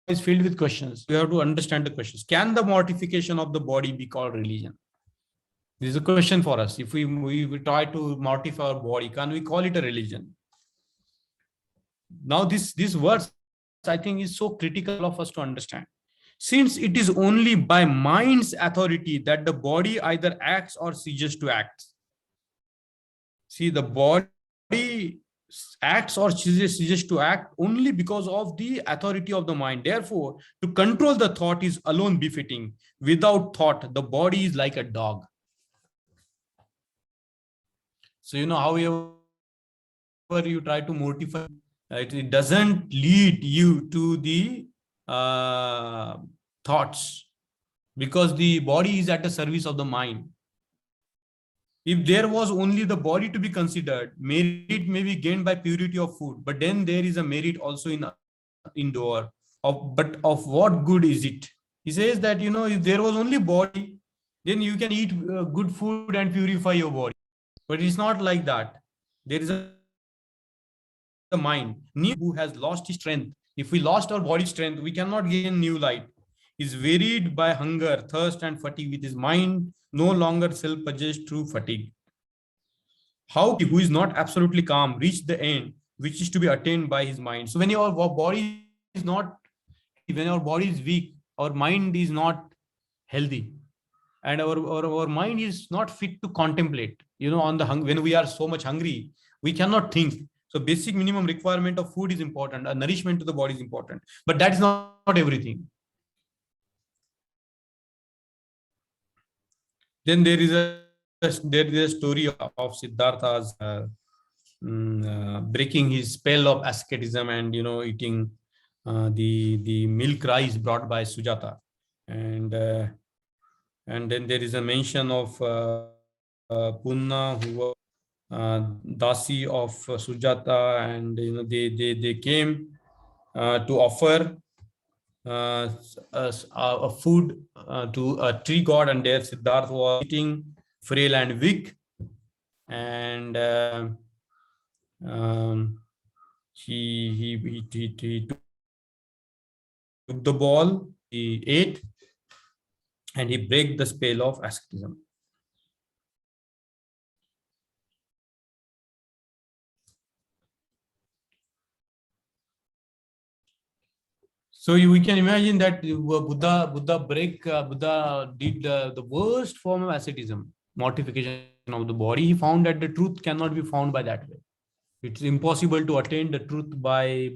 is filled with questions. You have to understand the questions. Can the mortification of the body be called religion? This is a question for us. If we try to mortify our body, can we call it a religion? Now, this words, I think, is so critical of us to understand. Since it is only by mind's authority that the body either acts or ceases to act. See, the body acts or ceases to act only because of the authority of the mind. Therefore, to control the thought is alone befitting. Without thought, the body is like a dog. So, however you try to mortify, it doesn't lead you to the thoughts, because the body is at the service of the mind. If there was only the body to be considered, merit may be gained by purity of food, but then there is a merit also in door. But of what good is it? He says that, if there was only body, then you can eat good food and purify your body. But it's not like that. There is a mind. Who has lost his strength. If we lost our body strength, we cannot gain new light. Is wearied by hunger, thirst, and fatigue, with his mind no longer self-possessed through fatigue. How who is not absolutely calm reach the end which is to be attained by his mind? So when your body is not, when our body is weak, our mind is not healthy, and our mind is not fit to contemplate. On the when we are so much hungry, we cannot think. So basic minimum requirement of food is important. A nourishment to the body is important, but that is not everything. Then there is a story of Siddhartha's breaking his spell of asceticism and eating the milk rice brought by Sujata, and then there is a mention of Punna, who was Dasi of Sujata, and they came to offer a food to a tree god, and there Siddhartha was eating, frail and weak, and he took the ball, he ate, and he broke the spell of asceticism. So we can imagine that Buddha did the worst form of asceticism, mortification of the body. He found that the truth cannot be found by that way. It's impossible to attain the truth by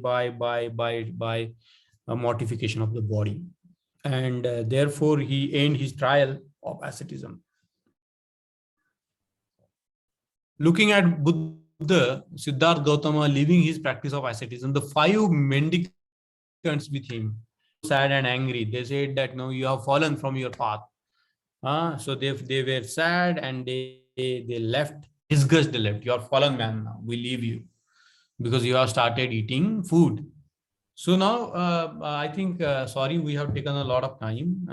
a mortification of the body, and therefore he ended his trial of asceticism. Looking at Buddha, Siddhartha Gautama leaving his practice of asceticism, the 5 mendicants with him, sad and angry, they said that, no, you have fallen from your path. So they were sad, and they left. Disgust, they left. You are fallen man now. We leave you because you have started eating food. So now I think, sorry, we have taken a lot of time,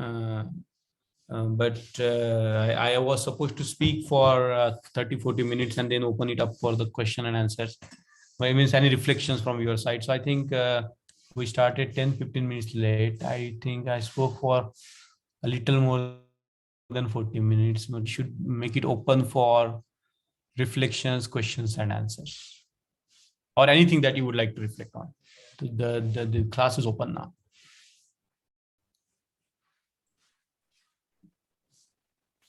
but I was supposed to speak for 30-40 minutes and then open it up for the question and answers. But it means any reflections from your side. So I think we started 10-15 minutes late. I think I spoke for a little more than 40 minutes, but should make it open for reflections, questions, and answers. or anything that you would like to reflect on. So the class is open now.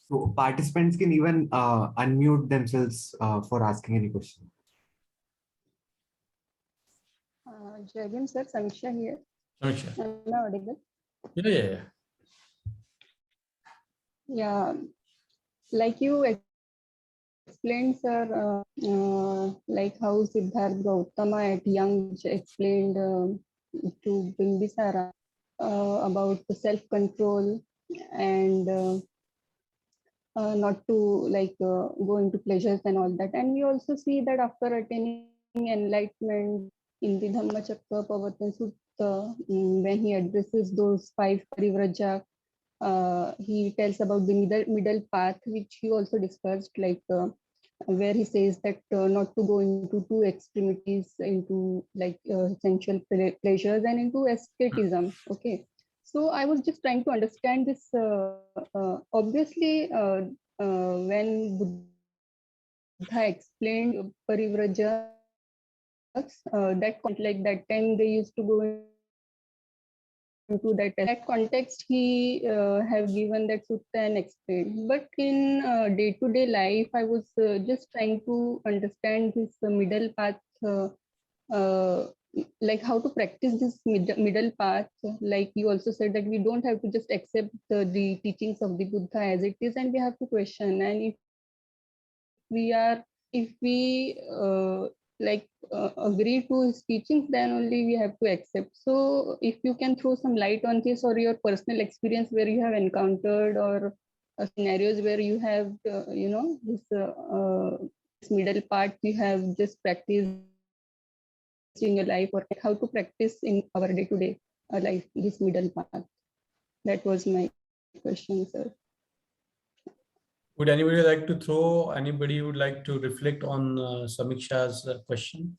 So participants can even unmute themselves for asking any question. Jagim sir, Samiksha here. Samiksha. Am I audible? Yeah. Yeah, like you explained, sir, like how Siddhartha Gautama at young age explained to Bimbisara about the self-control and not to like go into pleasures and all that. And we also see that after attaining enlightenment in the Dhammacakka Pavatana Sutta, when he addresses those 5 parivraja, he tells about the middle path, which he also discussed, like where he says that not to go into two extremities, into like sensual pleasures and into asceticism. Okay, so I was just trying to understand this. Obviously, when Buddha explained parivraja, that like that time they used to go into that context he have given that sutta and explained. But in day-to-day life, I was just trying to understand this middle path, like how to practice this middle path. Like you also said that we don't have to just accept the teachings of the Buddha as it is, and we have to question. And if we agree to his teachings, then only we have to accept. So if you can throw some light on this, or your personal experience where you have encountered, or scenarios where you have this middle part you have just practiced in your life, or how to practice in our day-to-day life this middle path. That was my question, sir. Would anybody like to throw? Anybody would like to reflect on Samiksha's question?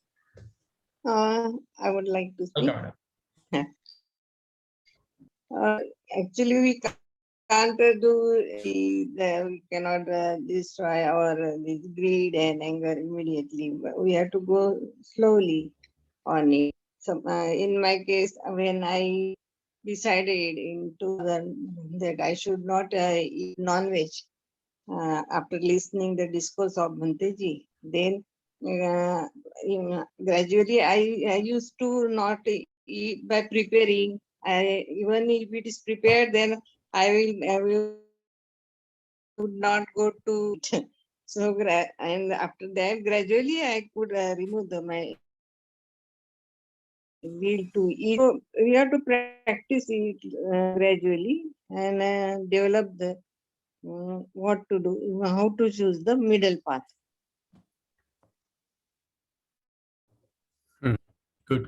I would like to speak. Okay, madam. Actually, we can't we cannot destroy our this greed and anger immediately. But we have to go slowly on it. So, in my case, when I decided in 2000 that I should not eat non-veg, after listening the discourse of Bhanteji, then gradually I used to not eat by preparing. Even if it is prepared, then I would not go to it. So and after that, gradually I could remove my will to eat. So we have to practice it gradually and develop the what to do, how to choose the middle path. Good.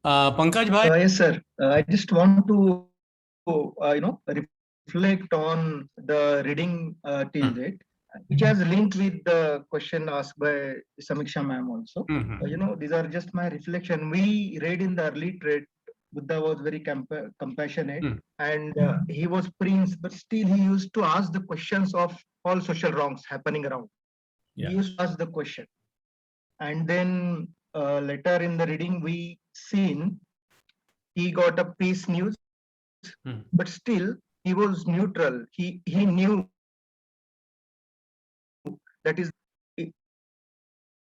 Pankaj bhai. Yes, sir. I just want to, reflect on the reading till date, which has linked with the question asked by Samiksha ma'am also. These are just my reflection. We read in the early trade, Buddha was very compassionate and he was prince, but still he used to ask the questions of all social wrongs happening around. Yeah. He used to ask the question. And then later in the reading, we seen he got a peace news, but still he was neutral. He knew that is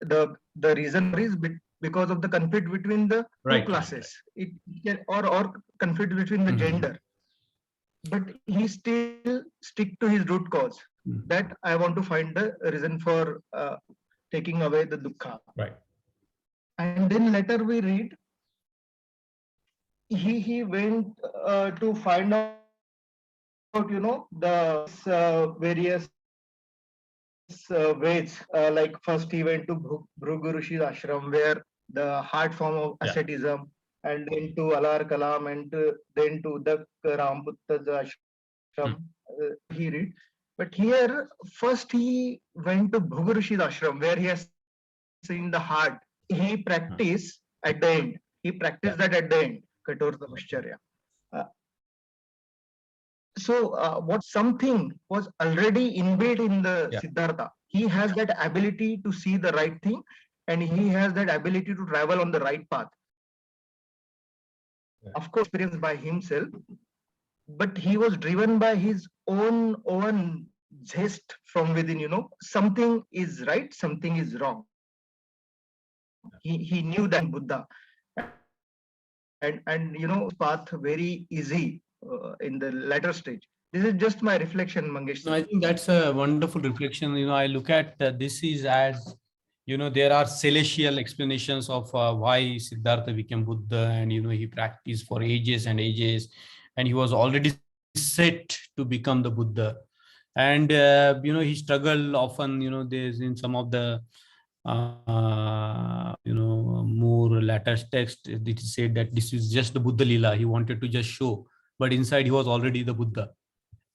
the reason is because of the conflict between the two classes, or conflict between the gender. But he still stick to his root cause. That I want to find the reason for taking away the dukkha. Right. And then later we read he went to find out the various ways. Like first he went to Bhrigu Rishi's ashram, where the hard form of asceticism, and then to Alar Kalam, and then to the Rambutta's ashram. He read, but here first he went to Bhrigu Rishi's ashram, where he has seen the heart. He practiced at the end. He practiced that at the end. Kator Tapashcharya. So what something was already inbuilt in the Siddhartha. He has that ability to see the right thing and he has that ability to travel on the right path. Yeah. Of course, experienced by himself, but he was driven by his own zest from within. Something is right, something is wrong. He knew that Buddha, and path very easy in the latter stage. This is just my reflection, Mangesh. No, I think that's a wonderful reflection. I look at this is as, there are celestial explanations of why Siddhartha became Buddha, and, he practiced for ages and ages, and he was already set to become the Buddha. And, he struggled often, there's in some of the, more latter text, it is said that this is just the Buddha Lila. He wanted to just show, but inside he was already the Buddha.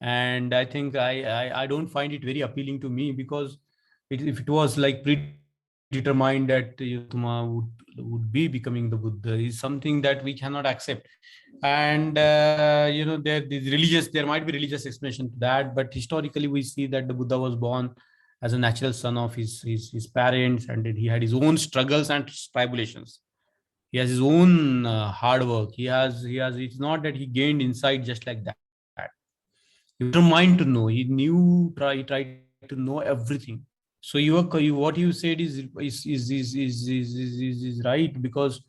And I think I don't find it very appealing to me, because if it was like predetermined that Tuma would be becoming the Buddha, is something that we cannot accept. And there might be religious explanation to that, but historically we see that the Buddha was born as a natural son of his parents, and that he had his own struggles and tribulations. He has his own hard work. He has. It's not that he gained insight just like that. He determined to know. He tried to know everything. So what you said is right, because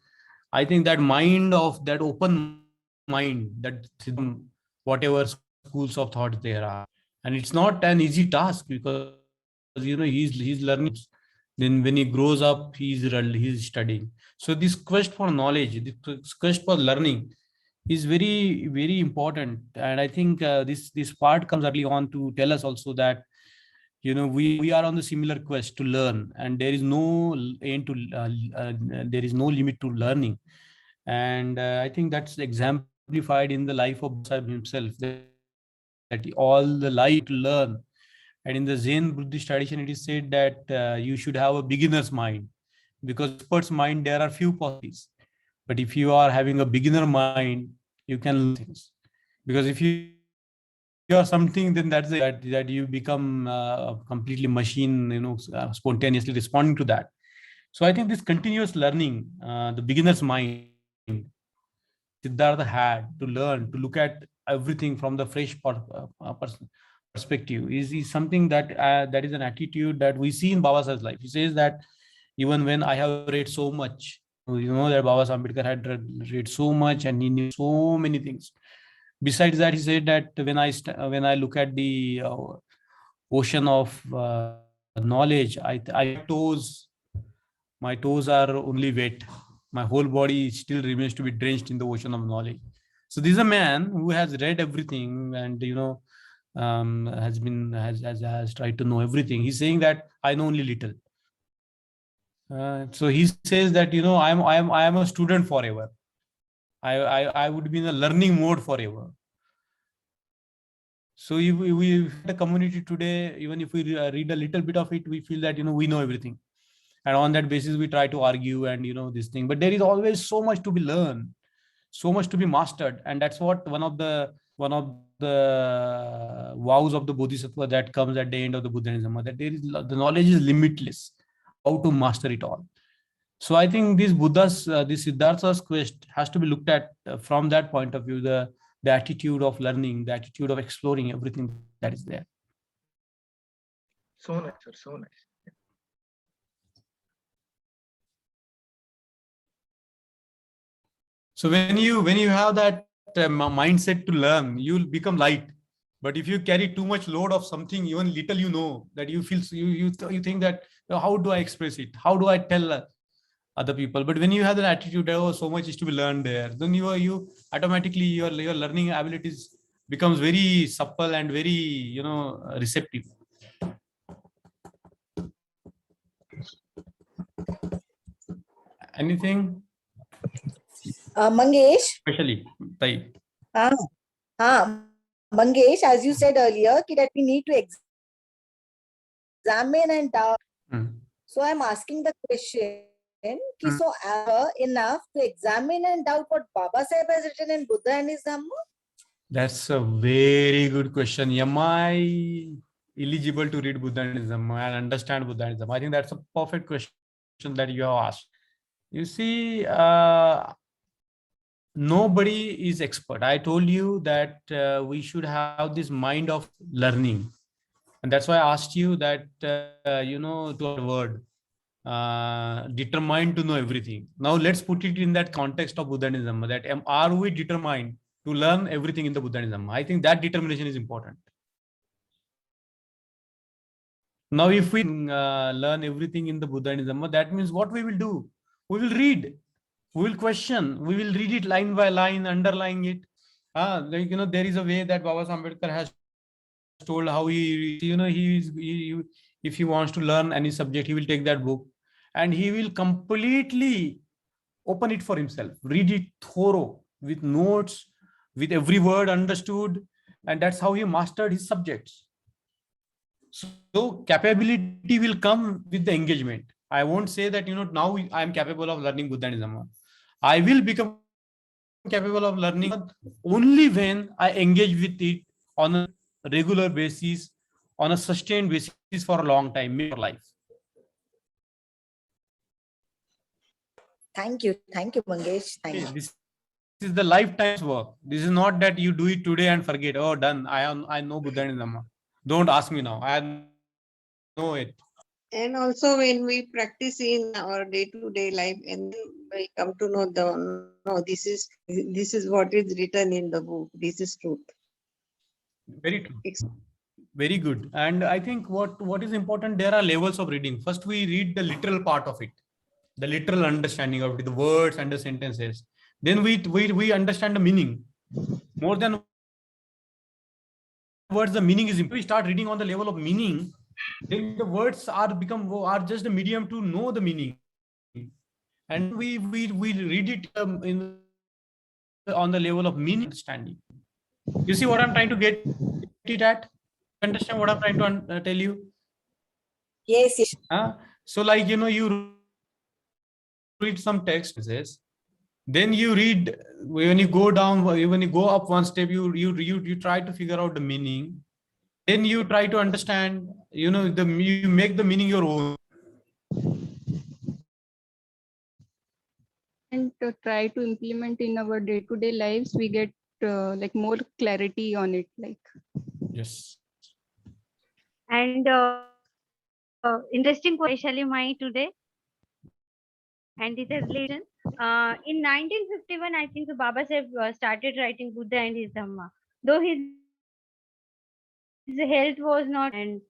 I think that mind of that open mind, that whatever schools of thought there are, and it's not an easy task, because he's learning. Then when he grows up, he's studying. So this quest for knowledge, this quest for learning, is very, very important. And I think this part comes early on to tell us also that we are on the similar quest to learn, and there is no end to there is no limit to learning. And I think that's exemplified in the life of Buddha himself, that all the life to learn. And in the Zen Buddhist tradition, it is said that you should have a beginner's mind, because expert's mind, there are few possibilities. But if you are having a beginner mind, you can learn things. Because if you are something, then that's it, that you become completely machine, spontaneously responding to that. So I think this continuous learning, the beginner's mind, Siddhartha had to learn to look at everything from the fresh perspective, is something that is an attitude that we see in Baba Sahib's life. He says that even when I have read so much, that Baba Ambedkar had read so much and he knew so many things. Besides that, he said that when I look at the ocean of knowledge, my toes are only wet. My whole body still remains to be drenched in the ocean of knowledge. So this is a man who has read everything, and has tried to know everything. He's saying that I know only little. So he says that I am a student forever. I would be in a learning mode forever. So if we the community today, even if we read a little bit of it, we feel that we know everything, and on that basis we try to argue and this thing. But there is always so much to be learned, so much to be mastered, and that's what one of the vows of the Bodhisattva that comes at the end of the Buddhism, that the knowledge is limitless. How to master it all. So I think this Siddhartha's quest has to be looked at from that point of view, the attitude of learning, the attitude of exploring everything that is there. So nice, sir. So nice. So when you have that mindset to learn, you'll become light. But if you carry too much load of something, even little, that you feel, you think that how do I express it? How do I tell other people? But when you have that attitude, oh, so much is to be learned there, then you automatically your learning abilities becomes very supple and very receptive. Anything? Mangesh. Especially, Tai. Mangesh, as you said earlier, that we need to examine and doubt. So I'm asking the question, so enough to examine and doubt what Baba Sahib has written in Buddha and his Dhamma? That's a very good question. Am I eligible to read Buddha and his Dhamma and understand Buddha and his Dhamma? I think that's a perfect question. that you have asked. You see, nobody is expert. I told you that we should have this mind of learning. And that's why I asked you that, to a word, determined to know everything. Now let's put it in that context of Buddhism, that are we determined to learn everything in the Buddhism? I think that determination is important. Now, if we learn everything in the Buddhism, that means what we will do? We will read, we will question, we will read it line by line, underlying it. There is a way that Baba Ambedkar has told how if he wants to learn any subject, he will take that book and he will completely open it for himself, read it thorough with notes, with every word understood, and that's how he mastered his subjects. So capability will come with the engagement. I won't say that now I am capable of learning Buddhism. I will become capable of learning only when I engage with it on a regular basis, on a sustained basis for a long time, maybe for life. Thank you, Mangesh. Thank you. This is the lifetime's work. This is not that you do it today and forget. Oh, done. I know Buddhism. Don't ask me now. I know it. And also when we practice in our day-to-day life, and then we come to know no, this is what is written in the book. This is truth. Very true. Very good. And I think what is important, there are levels of reading. First, we read the literal part of it, the literal understanding of it, the words and the sentences. Then we understand the meaning. More than words, the meaning is important. We start reading on the level of meaning, then the words are just a medium to know the meaning. And we read it on the level of meaning understanding. You see what I'm trying to get it at? Understand what I'm trying to tell you? Yes. So like, you read some texts, then you read, when you go down, when you go up one step, you try to figure out the meaning. Then you try to understand, you make the meaning your own. And to try to implement in our day-to-day lives, we get like more clarity on it. Like, yes. And interesting, especially my today, and it is relation. In 1951, I think Baba Sahib started writing Buddha and his Dhamma. Though his health was not, and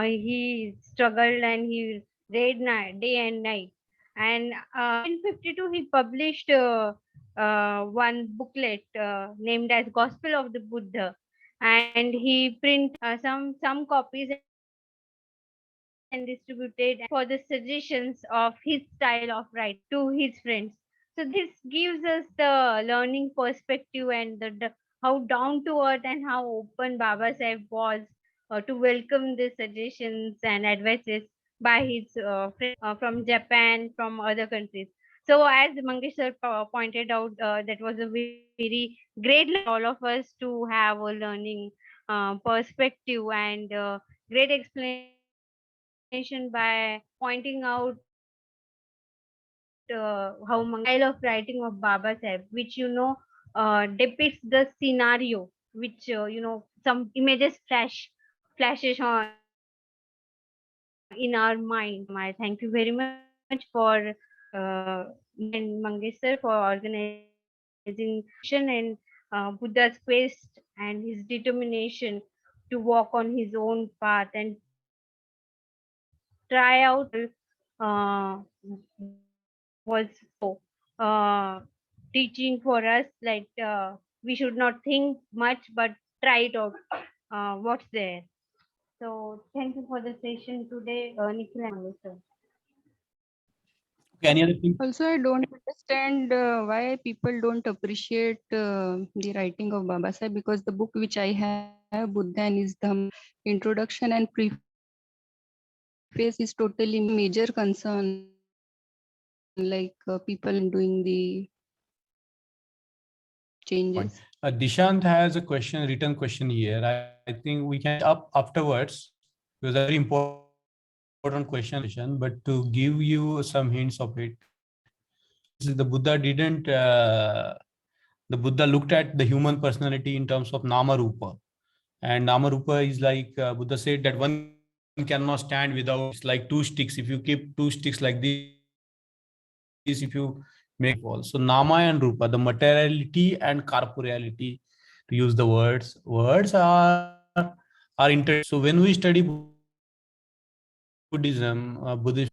he struggled and he read day and night. And in 52, he published one booklet named as Gospel of the Buddha, and he printed some copies and distributed for the suggestions of his style of writing to his friends. So this gives us the learning perspective and how down to earth and how open Baba Sahib was to welcome the suggestions and advices by his friends from Japan, from other countries. So as Mangesh sir pointed out, that was a very great all of us to have a learning perspective and great explanation by pointing out how style of writing of Baba Sahib, which depicts the scenario, which some images flashes on in our mind. I thank you very much for and Mangesh sir for organizing and Buddha's quest and his determination to walk on his own path and try out was teaching for us, like we should not think much but try it out what's there. So thank you for the session today, Nikhil and Melissa. Okay, any other thing? also, I don't understand why people don't appreciate the writing of Baba Sahib, because the book which I have, Buddha and his Dhamma, introduction and preface is totally major concern. Like people doing the changes. Dishant has a written question here. I think we can up afterwards, because very important important question, but to give you some hints of it, the Buddha didn't. The Buddha looked at the human personality in terms of Nama Rupa, and Nama Rupa is like Buddha said that one cannot stand without. It's like two sticks. If you keep two sticks like this, if you make fall. So Nama and Rupa, the materiality and corporeality, to use the words are inter. So when we study Buddhism,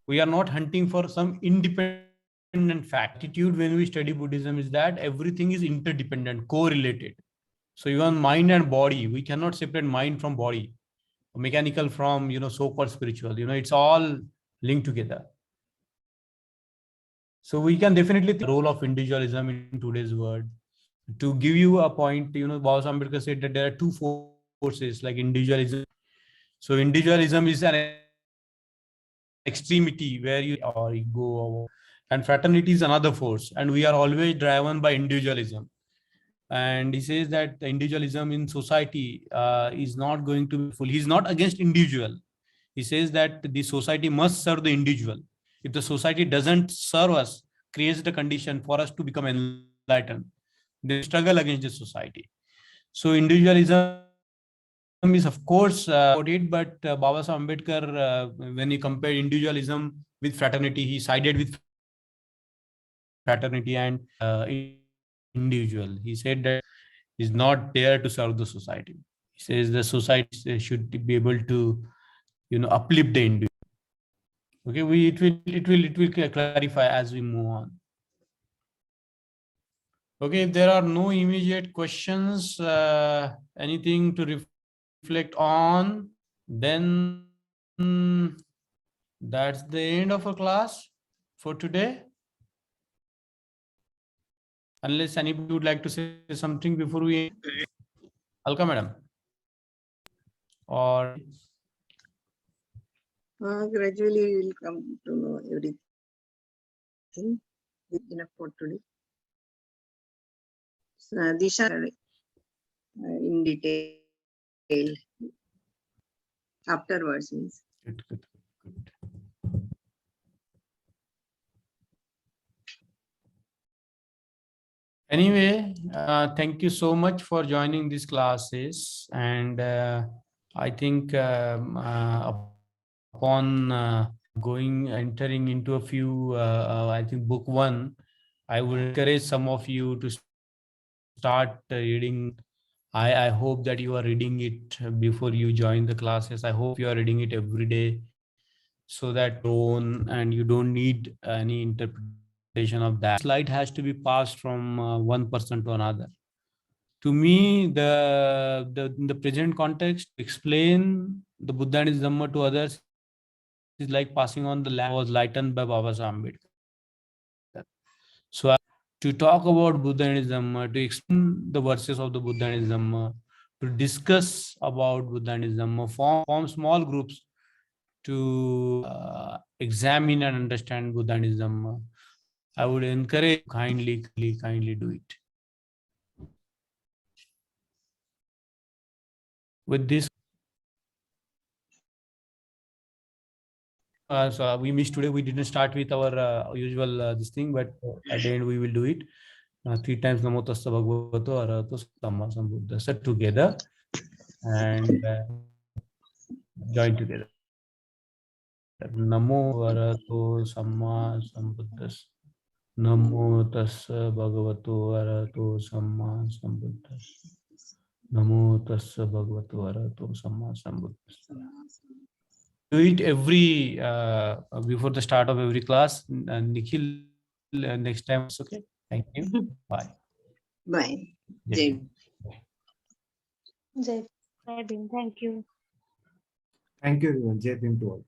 we are not hunting for some independent fact. Attitude when we study Buddhism is that everything is interdependent, correlated. So even mind and body, we cannot separate mind from body, mechanical from so-called spiritual. It's all linked together. So we can definitely think the role of individualism in today's world. To give you a point, Baba Ambedkar said that there are two forces like individualism. So individualism is an extremity where you or ego, and fraternity is another force, and we are always driven by individualism. And he says that individualism in society is not going to be full. He's not against individual. He says that the society must serve the individual. If the society doesn't serve us, creates the condition for us to become enlightened, they struggle against the society. So individualism is of course about it, but Baba Saheb Ambedkar, when he compared individualism with fraternity, he sided with fraternity and individual. He said that he's not there to serve the society. He says the society should be able to, uplift the individual. Okay, it will clarify as we move on. Okay, if there are no immediate questions, anything to reflect on, then that's the end of our class for today. Unless anybody would like to say something before we end. Alka madam. Or Gradually we will come to know everything. Enough for today. So, Disha in detail afterwards means. good. Anyway, thank you so much for joining these classes, and I think upon entering into a few, I think book 1, I would encourage some of you to start reading. I hope that you are reading it before you join the classes. I hope you are reading it every day, so that and you don't need any interpretation of that. Light has to be passed from one person to another. To me, in the present context, explain the Buddha and his Dhamma to others is like passing on the lamp was lightened by Baba Saheb Ambedkar. So to talk about Buddha and his Dhamma, to explain the verses of the Buddha and his Dhamma, to discuss about Buddha and his Dhamma, form small groups to examine and understand Buddha and his Dhamma. I would encourage kindly do it. With this, so we missed today. We didn't start with our usual this thing, but at the end we will do it. 3 times Namo Tassa Bhagavato Arahato Samma Sambuddhassa together and join together. Namo Arahato Samma Sambuddhassa. Namo Tassa Bhagavato Arahato Samma Sambuddhassa. Namo Tassa Bhagavato Arahato Samma Sambuddhassa. Do it every before the start of every class. Nikhil, next time it's okay. Thank you. Bye. Bye. Jai. Jai Bhim. Thank you. Thank you everyone. Jai Bhim to all.